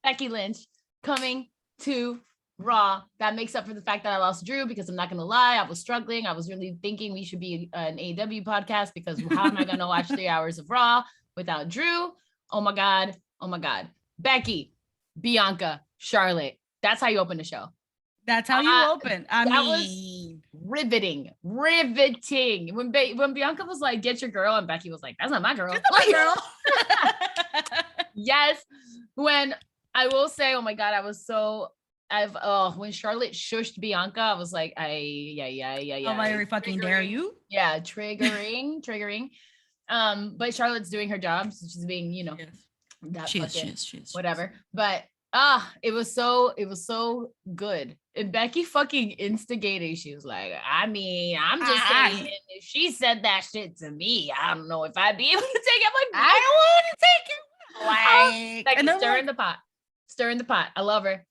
Becky Lynch coming to Raw. That makes up for the fact that I lost Drew because I'm not going to lie. I was struggling. I was really thinking we should be an AEW podcast because how am I going to watch 3 hours of Raw without Drew? Oh my God. Becky, Bianca, Charlotte. That's how you open the show. That's how you open. I mean, was riveting. When Bianca was like, get your girl, and Becky was like, that's not my girl. That's not my girl. Yes. When I will say, oh my God, I was so when Charlotte shushed Bianca, I was like, yeah. Oh, I fucking dare you? Yeah, triggering. But Charlotte's doing her job. So she's being, that she fucking is. whatever. But it was so good. And Becky fucking instigating. She was like, I mean, I'm just saying, if she said that shit to me, I don't know if I'd be able to take it. I'm like, I don't want to take it. Like, and stirring the pot. I love her.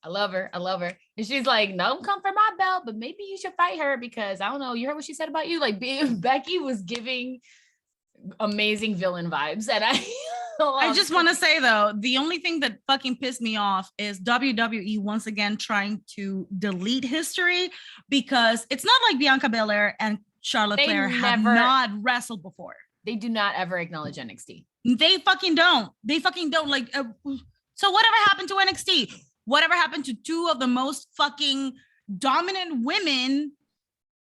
And she's like, no, come for my belt, but maybe you should fight her because I don't know. You heard what she said about you? Like, Becky was giving amazing villain vibes. And I just want to say though, the only thing that fucking pissed me off is WWE once again trying to delete history because it's not like Bianca Belair and Charlotte Flair have not wrestled before. They do not ever acknowledge NXT. They fucking don't. Like, so whatever happened to NXT? Whatever happened to two of the most fucking dominant women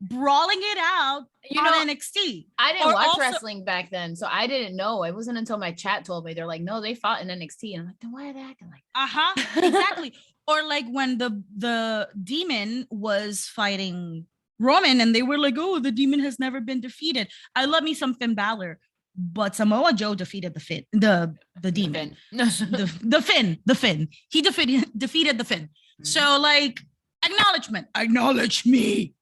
brawling it out on NXT? I didn't watch wrestling back then, so I didn't know. It wasn't until my chat told me. They're like, no, they fought in NXT. And I'm like, then why are they acting like that? Exactly. Or like when the Demon was fighting Roman and they were like, oh, the Demon has never been defeated. I love me some Finn Balor, but Samoa Joe defeated the Demon. The Finn. He defeated the Finn. Mm-hmm. So like, acknowledge me.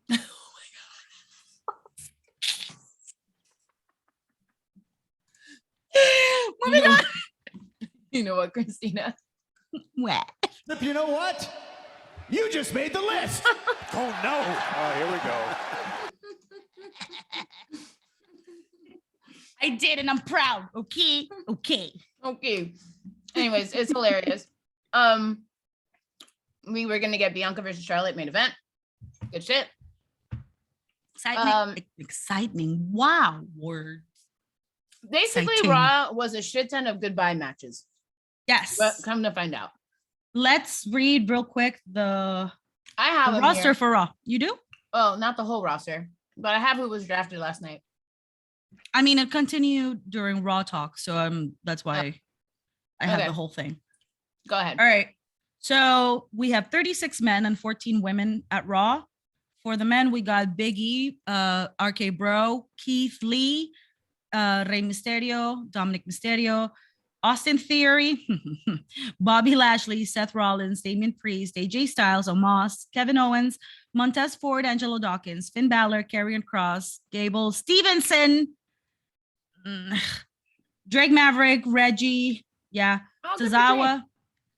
Moving on. You know what, Christina? What? You know what? You just made the list. Oh no. Oh, here we go. I did, and I'm proud. Okay. Anyways, it's hilarious. We were gonna get Bianca versus Charlotte main event. Good shit. Exciting. Wow. Words. Basically, Raw was a shit ton of goodbye matches. Yes. But come to find out. Let's read real quick the roster here for Raw. You do? Oh, not the whole roster, but I have who was drafted last night. I mean, it continued during Raw talk, so that's why I have the whole thing. Go ahead. All right. So we have 36 men and 14 women at Raw. For the men, we got Big E, RK Bro, Keith Lee, Rey Mysterio, Dominic Mysterio, Austin Theory, Bobby Lashley, Seth Rollins, Damian Priest, AJ Styles, Omos, Kevin Owens, Montez Ford, Angelo Dawkins, Finn Balor, Karrion Kross, Gable Stevenson, Drake Maverick, Reggie, Tozawa.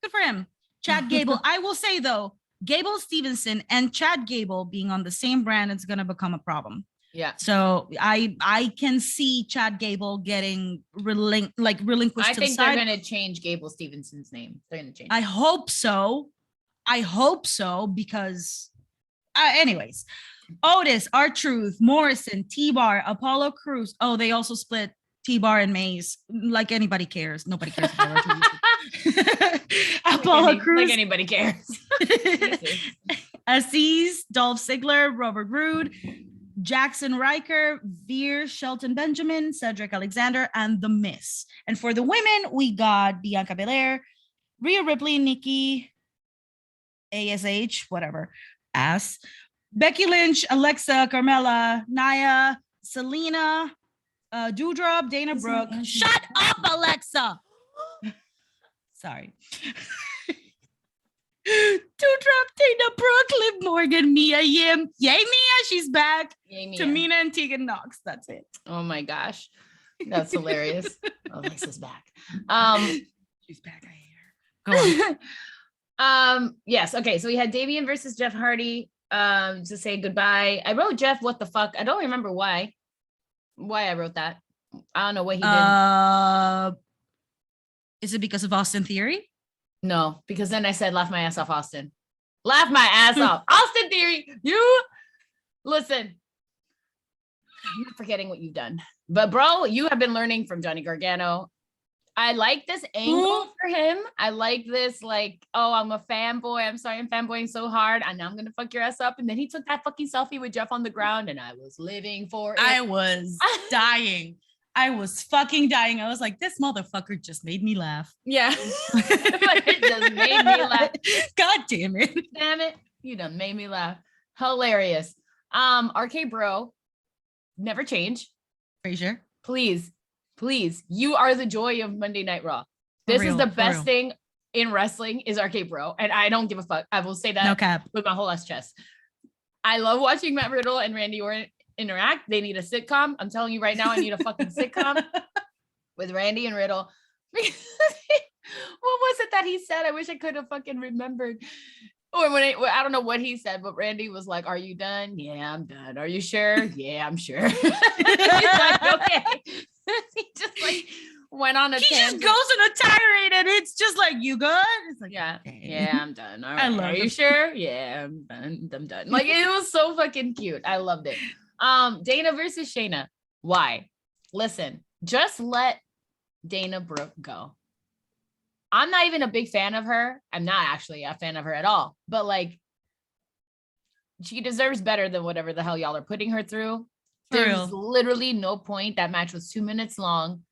Good for him. Chad Gable. I will say though, Gable Stevenson and Chad Gable being on the same brand is going to become a problem. Yeah. So I can see Chad Gable getting relinquished to the side. I think they're going to change Gable Stevenson's name. They're going to change. I hope so because anyways, Otis, R-Truth, Morrison, T-Bar, Apollo Crews. Oh, they also split T-Bar and Maze. Like anybody cares. Nobody cares about R-Truth. Apollo Crews. Like anybody cares. Aziz, Dolph Ziggler, Robert Roode, Jackson Riker, Veer, Shelton Benjamin, Cedric Alexander, and The Miz. And for the women, we got Bianca Belair, Rhea Ripley, Nikki, ASH, whatever, ass, Becky Lynch, Alexa, Carmella, Nia, Selena, Doudrop, Dana Brooke. Shut up, Alexa! Sorry. Doudrop, Dana Brooke, Liv Morgan, Mia Yim. Yay, Mia, she's back. Yay, Mia. Tamina and Tegan Knox. That's it. Oh my gosh. That's hilarious. Alexa's back. She's back. I hate her. Go on. Yes. Okay. So we had Damian versus Jeff Hardy to say goodbye. I wrote Jeff, what the fuck? I don't remember why I wrote that. I don't know what he did. Is it because of Austin Theory? No, because then I said, laugh my ass off, Austin. Laugh my ass off. Austin Theory, you listen. You're forgetting what you've done. But bro, you have been learning from Johnny Gargano. I like this angle for him. I like this, like, oh, I'm a fanboy. I'm sorry I'm fanboying so hard. And now I'm going to fuck your ass up. And then he took that fucking selfie with Jeff on the ground and I was living for it. I was dying. I was fucking dying. I was like, this motherfucker just made me laugh. Yeah. It just made me laugh. God damn it. Damn it. You done made me laugh. Hilarious. RK Bro, never change. Frazier. Please. You are the joy of Monday Night Raw. This is the best thing in wrestling is RK Bro. And I don't give a fuck. I will say that no cap. With my whole ass chest. I love watching Matt Riddle and Randy Orton interact. They need a sitcom. I'm telling you right now, I need a fucking sitcom with Randy and Riddle. What was it that he said? I wish I could have fucking remembered. Or I don't know what he said, but Randy was like, "Are you done?" "Yeah, I'm done." "Are you sure?" "Yeah, I'm sure." He's like, okay. He just like went on a tangent. Just goes on a tirade and it's just like, "You good?" It's like, yeah, I'm done. All right. Are you sure? Yeah, I'm done. Like, it was so fucking cute. I loved it. Dana versus Shayna. Why? Listen, just let Dana Brooke go. I'm not even a big fan of her. I'm not actually a fan of her at all. But like, she deserves better than whatever the hell y'all are putting her through. There's literally no point. That match was 2 minutes long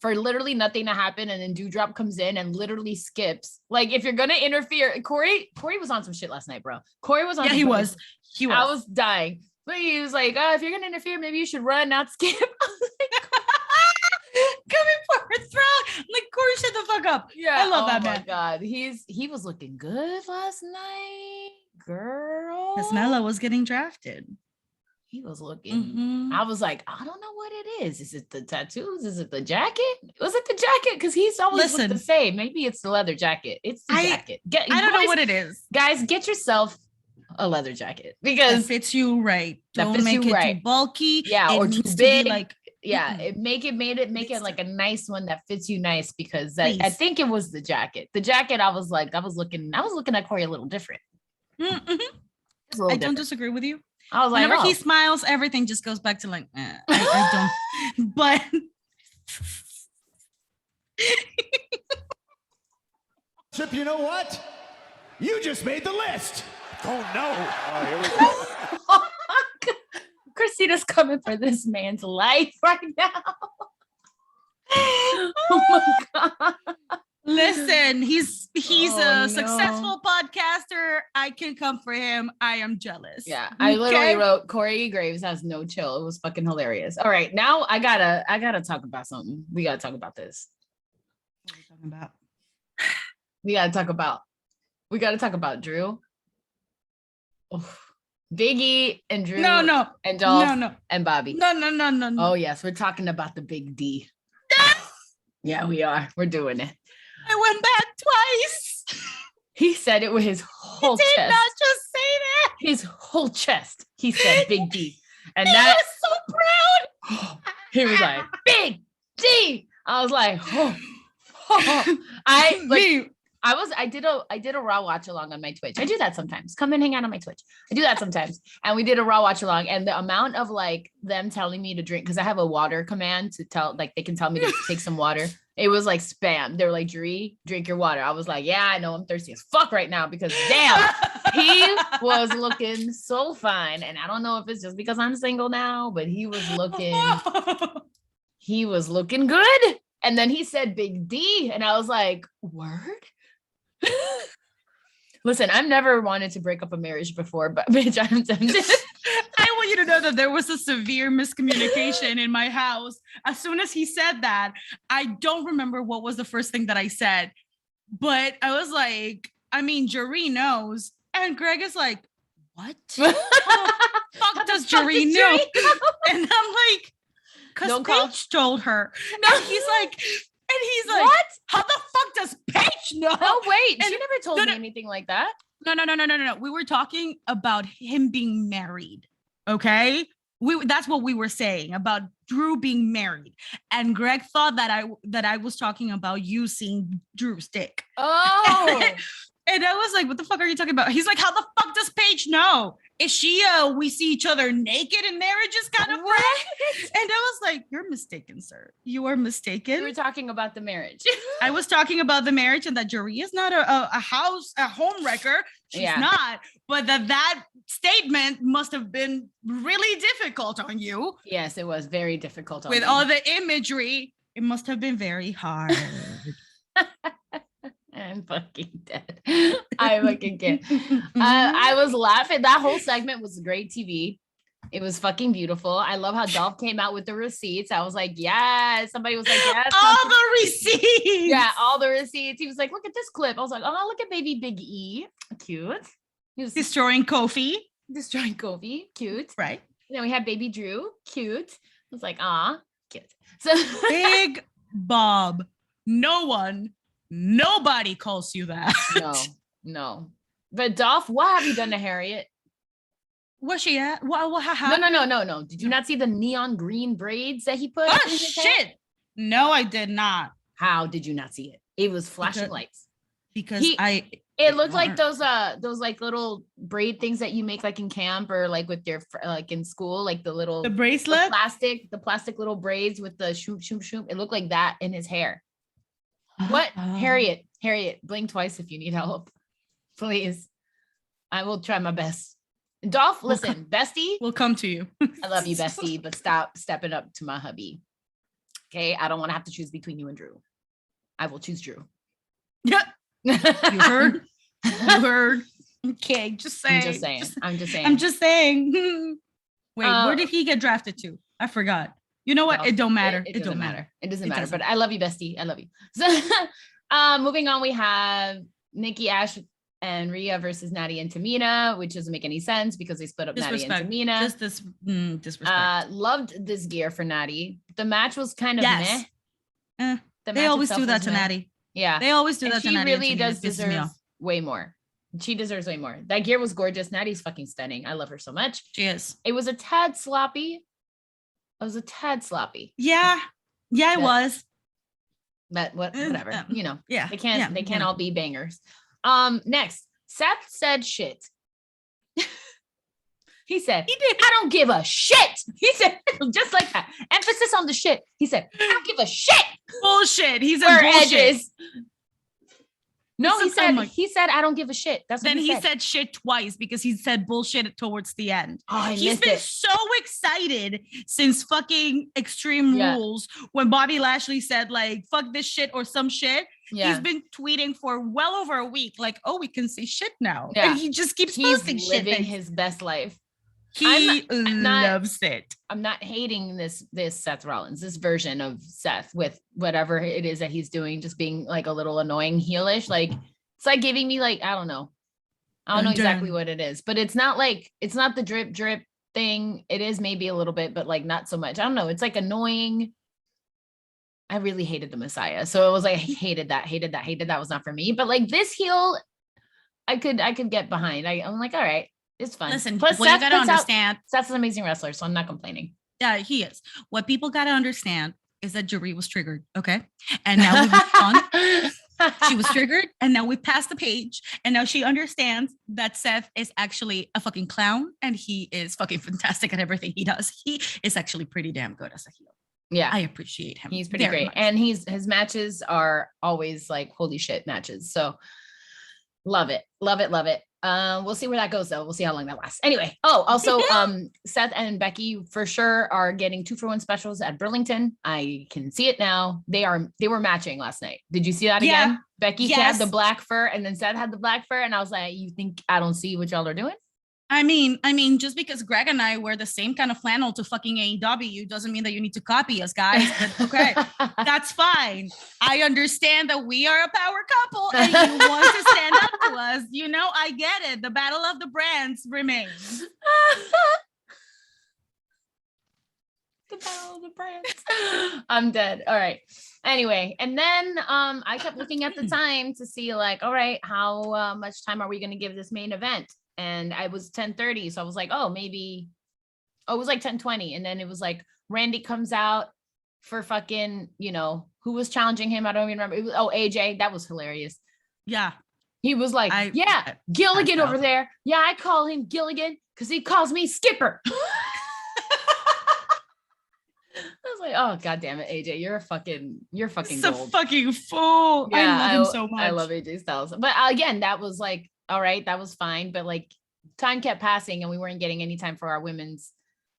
for literally nothing to happen. And then Doudrop comes in and literally skips. Like, if you're going to interfere, Corey was on some shit last night, bro. Corey was on. Yeah, he was. I was dying. But he was like, if you're going to interfere, maybe you should run, not skip. I was like, coming for her throat. Like, Corey, shut the fuck up. Yeah. I love that man. Oh my God. He was looking good last night, girl. Because Mela was getting drafted. He was looking, I was like, I don't know what it is. Is it the tattoos? Is it the jacket? Was it the jacket? Because he's always looked the same. Maybe it's the leather jacket. It's the jacket. I don't know what it is. Guys, get yourself a leather jacket because that fits you right. Don't make it too bulky. Yeah, or too big. Make it like a nice one that fits you nice, because I think it was the jacket. The jacket, I was looking at Corey a little different. I don't disagree with you. I was like, whenever he smiles, everything just goes back to like, I don't. But Chip, you know what? You just made the list. Oh no! Oh, here we go. Christina's coming for this man's life right now. Oh my God. Listen, he's a successful podcaster. I can come for him. I am jealous. Yeah, I literally wrote Corey Graves has no chill. It was fucking hilarious. All right, now I gotta talk about something. We gotta talk about this. What are we talking about? We gotta talk about Drew. Oh, Biggie and Drew. No. And Dolph and Bobby. No. Oh yes, we're talking about the big D. Yeah, we are. We're doing it. I went back twice. He said it with his whole chest. He did not just say that. His whole chest. He said Big D. And he that was so proud. He was like, Big D. I was like, I did a Raw watch along on my Twitch. I do that sometimes. Come and hang out on my Twitch. I do that sometimes. And we did a Raw watch along, and the amount of like them telling me to drink, because I have a water command to tell, like they can tell me to take some water. It was like spam. They were like, Dree, drink your water. I was like, yeah, I know I'm thirsty as fuck right now, because damn, he was looking so fine. And I don't know if it's just because I'm single now, but he was looking good. And then he said Big D, and I was like, word? Listen, I've never wanted to break up a marriage before, but bitch, I'm tempted. I want you to know that there was a severe miscommunication in my house. As soon as he said that, I don't remember what was the first thing that I said, but I was like, I mean, Jeree knows. And Greg is like, what? How the fuck does Jeree know? And I'm like, because Paige told her. No, and he's like, what? How the fuck does Paige know? No, wait. She never told me anything like that. No. We were talking about him being married. Okay. That's what we were saying about Drew being married. And Greg thought that I was talking about you seeing Drew's dick. Oh. And I was like, what the fuck are you talking about? He's like, how the fuck does Paige know? Is she we see each other naked and marriage is kind of friend? And I was like, you're mistaken, sir. You are mistaken. We were talking about the marriage. I was talking about the marriage, and that Jeree is not a home wrecker. She's not. But that statement must have been really difficult on you. Yes, it was very difficult on me. With all the imagery, it must have been very hard. I'm fucking dead. I fucking can't. I was laughing. That whole segment was great TV. It was fucking beautiful. I love how Dolph came out with the receipts. I was like, yes. Somebody was like, yes. All the receipts. Yeah, all the receipts. He was like, look at this clip. I was like, oh, look at baby Big E. Cute. He was destroying Kofi. Cute. Right. Then we had baby Drew. Cute. I was like, ah, cute. So Big Bob. Nobody calls you that. No. But Dolph, what have you done to Harriet? Where's she at? What happened? No. Did you not see the neon green braids that he put? Oh, shit. No, I did not. How did you not see it? It was flashing lights. Because It looked like those like little braid things that you make like in camp or like with your like in school, like the bracelet, the plastic little braids with the shoop shoop shoop. It looked like that in his hair. What? Harriet, blink twice if you need help, please. I will try my best. Dolph, listen, bestie. We'll come to you. I love you, bestie, but stop stepping up to my hubby. Okay, I don't want to have to choose between you and Drew. I will choose Drew. Yep. You heard? You heard? Okay, just saying. I'm just saying. Wait, where did he get drafted to? I forgot. You know what? It don't matter. It doesn't matter. It doesn't matter. But I love you, bestie. I love you. So, moving on, we have Nikki Ash and Rhea versus Natty and Tamina, which doesn't make any sense because they split up Natty and Tamina. Just disrespect. Loved this gear for Natty. The match was kind of meh. They always do that to Natty. Yeah, they always do that to Natty. She really does deserve way more. She deserves way more. That gear was gorgeous. Natty's fucking stunning. I love her so much. She is. It was a tad sloppy. Yeah, it was. But whatever, you know. Yeah, they can't all be bangers. Next, Seth said shit. He said, he did. I don't give a shit. He said, just like that. Emphasis on the shit. He said, I don't give a shit. Bullshit. He's a bullshit. Edges. No, he said, I don't give a shit. That's what he said shit twice because he said bullshit towards the end. Oh, He's been so excited since fucking Extreme Rules when Bobby Lashley said like, fuck this shit or some shit. Yeah. He's been tweeting for well over a week. Like, oh, we can say shit now. Yeah. And he just keeps posting shit. He's living his best life. He loves it. I'm not hating this Seth Rollins, this version of Seth with whatever it is that he's doing, just being like a little annoying heelish. Like it's like giving me like, I don't know exactly what it is, but it's not the drip thing. It is maybe a little bit, but like not so much. I don't know. It's like annoying. I really hated the Messiah. So it was like, I hated that was not for me, but like this heel, I could get behind. I'm like, all right. It's fun. Listen, plus what you gotta understand, Seth's an amazing wrestler, so I'm not complaining. Yeah, he is. What people gotta understand is that Jeree was triggered, okay? And now we've moved on. She was triggered, and now we passed the page, and now she understands that Seth is actually a fucking clown, and he is fucking fantastic at everything he does. He is actually pretty damn good as a heel. Yeah, I appreciate him. He's pretty great, much. And his matches are always like holy shit matches. So love it. We'll see where that goes though. We'll see how long that lasts. Anyway. Oh, also, Seth and Becky for sure are getting 2-for-1 specials at Burlington. I can see it now. They were matching last night. Did you see that again? Yeah. Becky had the black fur and then Seth had the black fur. And I was like, you think I don't see what y'all are doing? I mean, just because Greg and I wear the same kind of flannel to fucking AEW doesn't mean that you need to copy us, guys. But okay, that's fine. I understand that we are a power couple and you want to stand up to us. You know, I get it. The battle of the brands remains. The battle of the brands. I'm dead. All right. Anyway, and then I kept looking at the time to see like, all right, how much time are we going to give this main event? And I was 10:30. So I was like, oh, maybe, it was like 10:20. And then it was like, Randy comes out for fucking, you know, who was challenging him? I don't even remember. AJ. That was hilarious. Yeah. He was like, Gilligan over there. Yeah, I call him Gilligan because he calls me Skipper. I was like, oh, God damn it, AJ. You're fucking He's gold. A fucking fool. Yeah, I love him so much. I love AJ Styles. But again, that was like, all right, that was fine. But like time kept passing and we weren't getting any time for our women's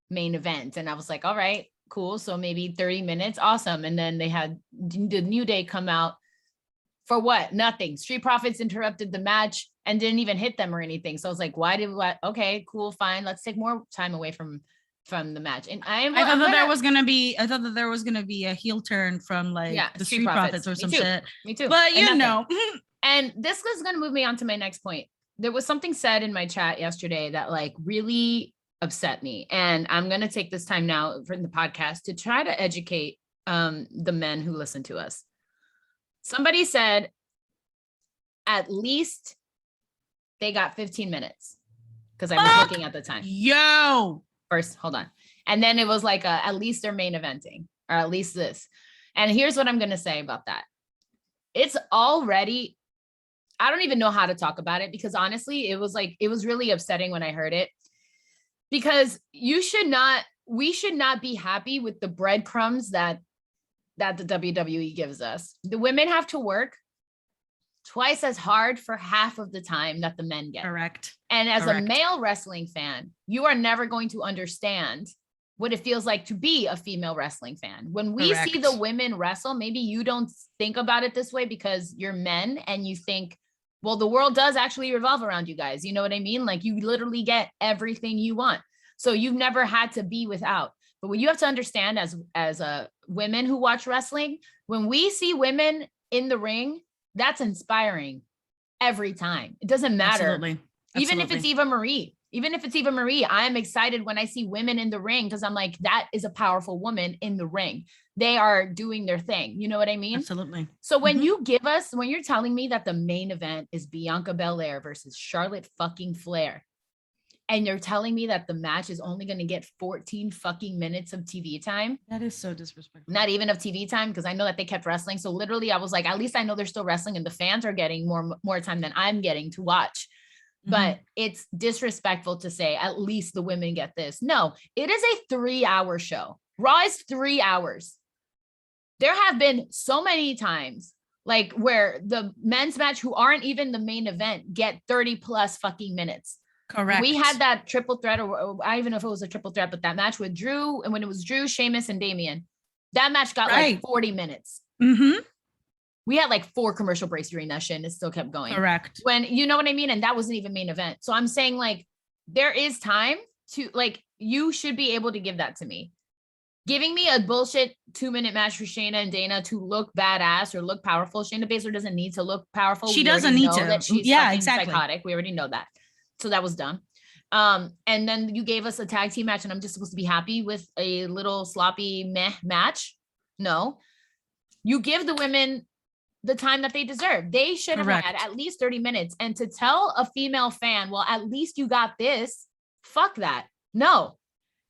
main event. And I was like, all right, cool. So maybe 30 minutes. Awesome. And then they had the New Day come out for what? Nothing. Street Profits interrupted the match and didn't even hit them or anything. So I was like, okay, cool, fine. Let's take more time away from the match. And I thought that there was gonna be a heel turn from like the Street Profits or some shit. Me too. But you know. And this is going to move me on to my next point. There was something said in my chat yesterday that like really upset me. And I'm going to take this time now for the podcast to try to educate the men who listen to us. Somebody said, at least they got 15 minutes because I was looking at the time. First, hold on. And then it was like, at least they're main eventing or at least this. And here's what I'm going to say about that. It's already I don't even know how to talk about it because honestly, it was really upsetting when I heard it because we should not be happy with the breadcrumbs that the WWE gives us. The women have to work twice as hard for half of the time that the men get. Correct. And as a male wrestling fan, you are never going to understand what it feels like to be a female wrestling fan. When we see the women wrestle, maybe you don't think about it this way because you're men and you think, well, the world does actually revolve around you guys. You know what I mean? Like you literally get everything you want. So you've never had to be without. But what you have to understand as women who watch wrestling, when we see women in the ring, that's inspiring every time. It doesn't matter. Absolutely. Even if it's Eva Marie, I'm excited when I see women in the ring because I'm like, that is a powerful woman in the ring. They are doing their thing. You know what I mean? Absolutely. So when when you're telling me that the main event is Bianca Belair versus Charlotte fucking Flair, and you're telling me that the match is only going to get 14 fucking minutes of TV time. That is so disrespectful. Not even of TV time, because I know that they kept wrestling. So literally I was like, at least I know they're still wrestling and the fans are getting more time than I'm getting to watch. But it's disrespectful to say at least the women get this. No, it is a 3-hour show. Raw is 3 hours. There have been so many times like where the men's match who aren't even the main event get 30 plus fucking minutes. Correct. We had that triple threat, or I don't even know if it was a triple threat, but that match with Drew, and when it was Drew, Sheamus, and Damian, that match got like 40 minutes. We had like 4 commercial breaks during that shit, and it still kept going. Correct. When, you know what I mean? And that wasn't even main event. So I'm saying like, there is time to like, you should be able to give that to me. Giving me a bullshit 2-minute match for Shayna and Dana to look badass or look powerful. Shayna Baszler doesn't need to look powerful. She doesn't need to. That she's exactly psychotic. We already know that. So that was dumb. And then you gave us a tag team match and I'm just supposed to be happy with a little sloppy meh match. No, you give the women the time that they deserve. They should have had at least 30 minutes. And to tell a female fan, well, at least you got this. Fuck that. No.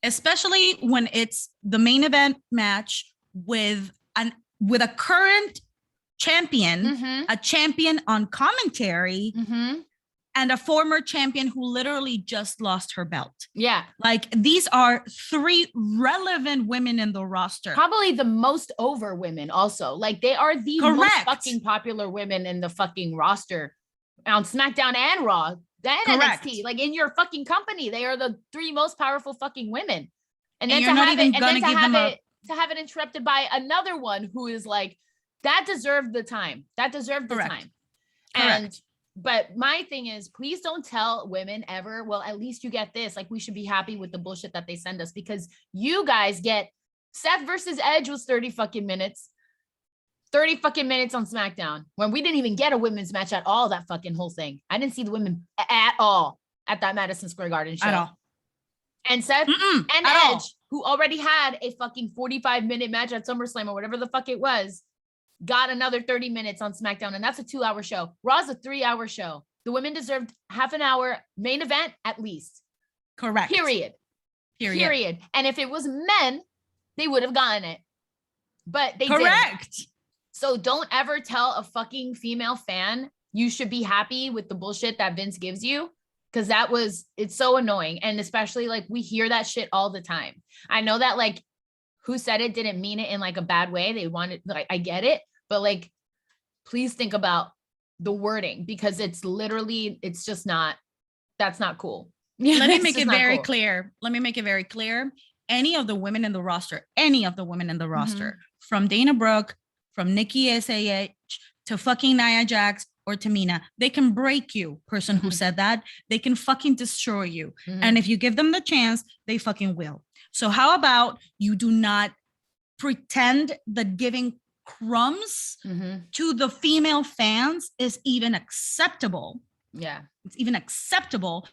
Especially when it's the main event match with a current champion, a champion on commentary, and a former champion who literally just lost her belt. Yeah. Like these are 3 relevant women in the roster. Probably the most over women also. Like they are the most fucking popular women in the fucking roster on SmackDown and Raw. And NXT, like in your fucking company, they are the 3 most powerful fucking women. And then to have it interrupted by another one who is like, that deserved the time. That deserved the time. But my thing is, please don't tell women ever, well, at least you get this. Like, we should be happy with the bullshit that they send us because you guys get Seth versus Edge was 30 fucking minutes. 30 fucking minutes on SmackDown when we didn't even get a women's match at all. That fucking whole thing. I didn't see the women at all at that Madison Square Garden show. At all. And Seth and Edge, who already had a fucking 45-minute match at SummerSlam or whatever the fuck it was, got another 30 minutes on SmackDown, and that's a 2-hour show. Raw's a 3-hour show. The women deserved half an hour main event at least. Correct. Period. And if it was men, they would have gotten it. But they didn't. So don't ever tell a fucking female fan you should be happy with the bullshit that Vince gives you. Because it's so annoying. And especially like we hear that shit all the time. I know that like who said it didn't mean it in like a bad way. They wanted, like, I get it, but like, please think about the wording because it's just not, that's not cool. Let me make it very clear. Any of the women in the roster, from Dana Brooke, from Nikki S.A.H. to fucking Nia Jax or Tamina, they can break you, person who said that. They can fucking destroy you. And if you give them the chance, they fucking will. So how about you do not pretend that giving crumbs to the female fans is even acceptable. Yeah. It's even acceptable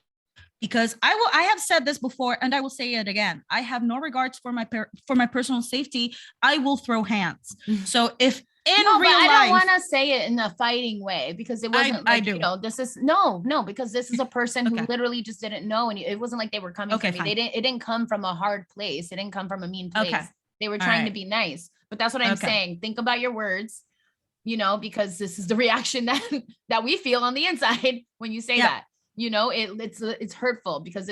because I have said this before and I will say it again. I have no regards for my personal safety. I will throw hands. So if in real life, I don't want to say it in a fighting way because it wasn't like, you know, this is because this is a person who literally just didn't know. And it wasn't like they were coming from me. It didn't come from a hard place. It didn't come from a mean place. They were trying to be nice, but that's what I'm saying. Think about your words. because this is the reaction that we feel on the inside when you say that. It's hurtful because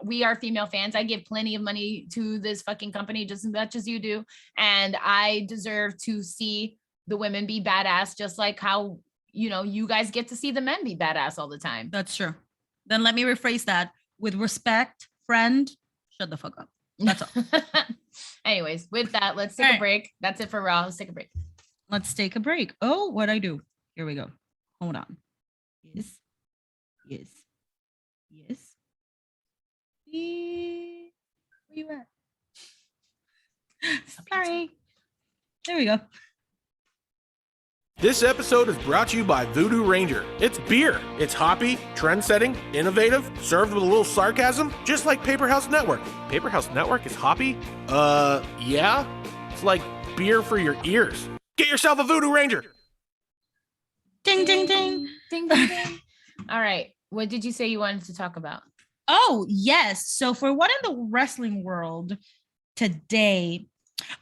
we are female fans. I give plenty of money to this fucking company just as much as you do. And I deserve to see the women be badass, just like how, you guys get to see the men be badass all the time. That's true. Then let me rephrase that with respect, friend, shut the fuck up. That's all. Anyways, with that, let's take a break. That's it for Raw. Let's take a break. Let's take a break. Oh, what'd I do? Here we go. Hold on. Yes. Where you at? Sorry. There we go. This episode is brought to you by Voodoo Ranger. It's beer. It's hoppy, trend-setting, innovative, served with a little sarcasm, just like Paper House Network. Paper House Network is hoppy? Yeah. It's like beer for your ears. Get yourself a Voodoo Ranger. Ding, ding, ding. Ding, ding, ding. All right. What did you say you wanted to talk about? Oh, yes. So for what in the wrestling world today?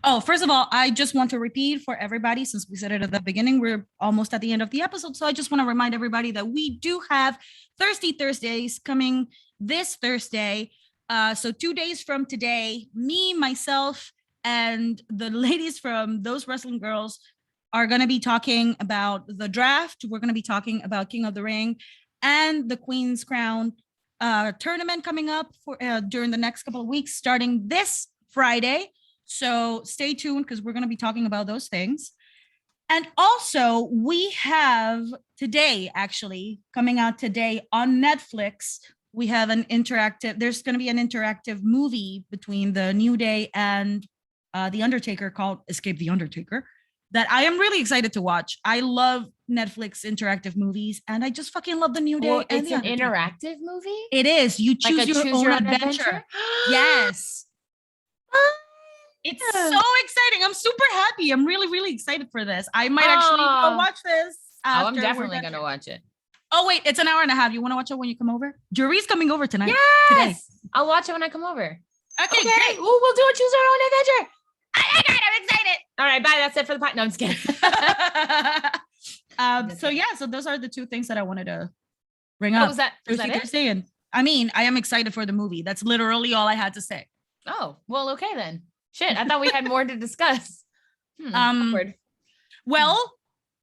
Oh, first of all, I just want to repeat for everybody, since we said it at the beginning, we're almost at the end of the episode. So I just want to remind everybody that we do have Thirsty Thursdays coming this Thursday. So 2 days from today, me, myself, and the ladies from Those Wrestling Girls are going to be talking about the draft. We're going to be talking about King of the Ring and the Queen's Crown tournament coming up for during the next couple of weeks, starting this Friday. So stay tuned because we're going to be talking about those things. And also we have today, actually coming out today on Netflix, we have there's going to be an interactive movie between the New Day and The Undertaker called Escape the Undertaker that I am really excited to watch. I love Netflix interactive movies and I just fucking love the New Day. Well, and it's an interactive movie? It is. You choose, your own adventure. Yes. It's so exciting. I'm super happy. I'm really, really excited for this. I might actually go watch this. I'm definitely going to watch it. Oh, wait, it's an hour and a half. You want to watch it when you come over? Jury's coming over tonight. Yes. Today. I'll watch it when I come over. Okay. Great. Ooh, we'll do a choose our own adventure. Oh my God, I'm excited. All right, bye. That's it for the pod. No, I'm just kidding. So those are the two things that I wanted to bring up. Was that Thursday? And I mean, I am excited for the movie. That's literally all I had to say. Oh, well, okay then. Shit, I thought we had more to discuss. Well,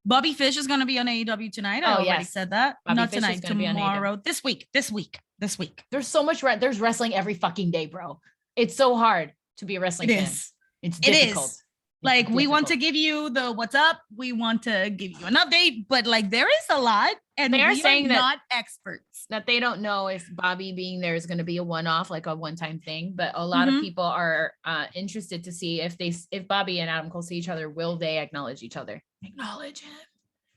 Bobby Fish is going to be on AEW tonight. I already said that. Not tonight, tomorrow. This week. There's so much. There's wrestling every fucking day, bro. It's so hard to be a wrestling fan. It's difficult. Like we want to give you the what's up. We want to give you an update, but like there is a lot, and they are saying that not experts. That they don't know if Bobby being there is going to be a one-off, like a one-time thing. But a lot of people are interested to see if Bobby and Adam Cole see each other, will they acknowledge each other? Acknowledge him.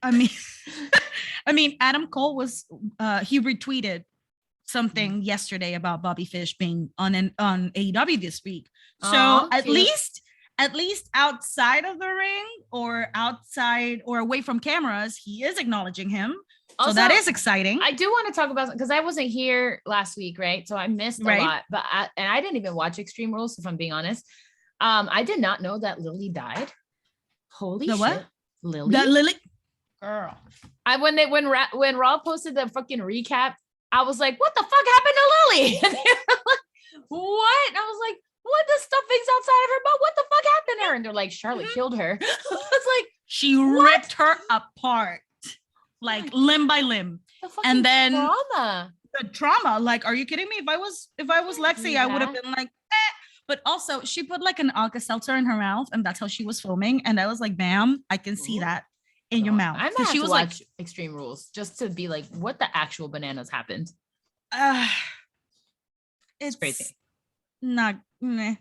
I mean, Adam Cole was he retweeted something yesterday about Bobby Fish being on AEW this week. So at least outside of the ring or outside or away from cameras, he is acknowledging him. Also, so that is exciting. I do want to talk about, because I wasn't here last week, right? So I missed a lot, but I didn't even watch Extreme Rules, if I'm being honest. I did not know that Lily died. Holy shit. What? Lily? That Lily? Girl. When Raw posted the fucking recap, I was like, what the fuck happened to Lily? And they were like, what? And I was like, what, the stuffing's outside of her butt? What the fuck happened to her? And they're like, Charlotte killed her. It's like, she ripped her apart, like limb by limb. And then the trauma. Like, are you kidding me? If I was Lexi, I would have been like, eh. But also, she put like an Alka-Seltzer in her mouth, and that's how she was filming. And I was like, ma'am, I can see that in your mouth. I'm gonna have to watch Extreme Rules just to be like, what the actual bananas happened? It's crazy. Not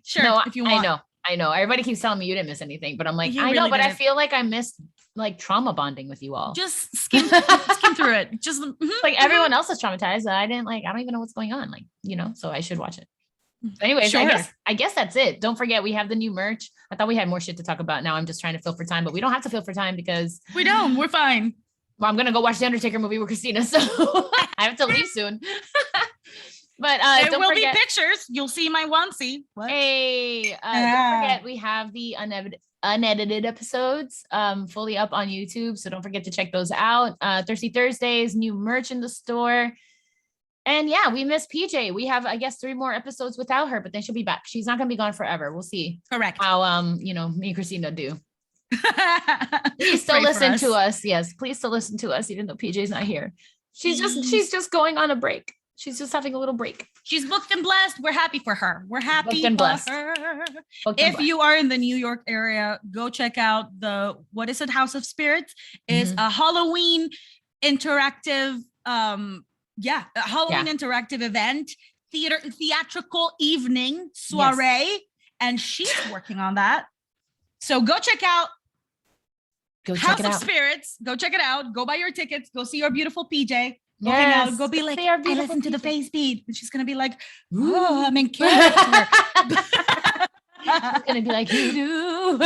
sure. No, if you want. I know. Everybody keeps telling me you didn't miss anything, but I'm like, I know, but I feel like I missed like trauma bonding with you all. Just skim through it. Just like everyone else is traumatized. I don't even know what's going on. Like, so I should watch it. Anyways, sure. I guess that's it. Don't forget, we have the new merch. I thought we had more shit to talk about. Now I'm just trying to fill for time, but we don't have to fill for time because we're fine. Well, I'm gonna go watch the Undertaker movie with Christina, so I have to leave soon. But there will be pictures. You'll see my onesie. What? Hey, don't forget we have the unedited episodes fully up on YouTube. So don't forget to check those out. Thirsty Thursdays, new merch in the store. And yeah, we miss PJ. We have, I guess, 3 more episodes without her, but then she'll be back. She's not gonna be gone forever. We'll see. Correct. How me and Christina do. Please still listen to us. Yes, please still listen to us, even though PJ's not here. She's just going on a break. She's just having a little break. She's booked and blessed. We're happy for her. We're happy for her. If you are in the New York area, go check out what is it? House of Spirits is a Halloween interactive interactive event, theatrical evening soiree, and she's working on that. So go check out House of Spirits. Go check it out. Go buy your tickets. Go see your beautiful PJ. Go hang out. Go be like, I listen to the face beat. And she's gonna be like, oh, I'm in character. She's gonna be like, you do.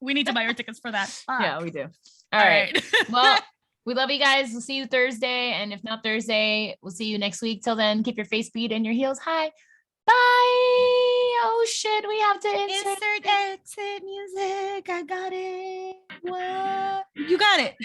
We need to buy your tickets for that. Yeah, we do. All right. Well, we love you guys. We'll see you Thursday. And if not Thursday, we'll see you next week. Till then, keep your face beat and your heels high. Bye. Oh shit, we have to insert exit music. I got it. What? You got it.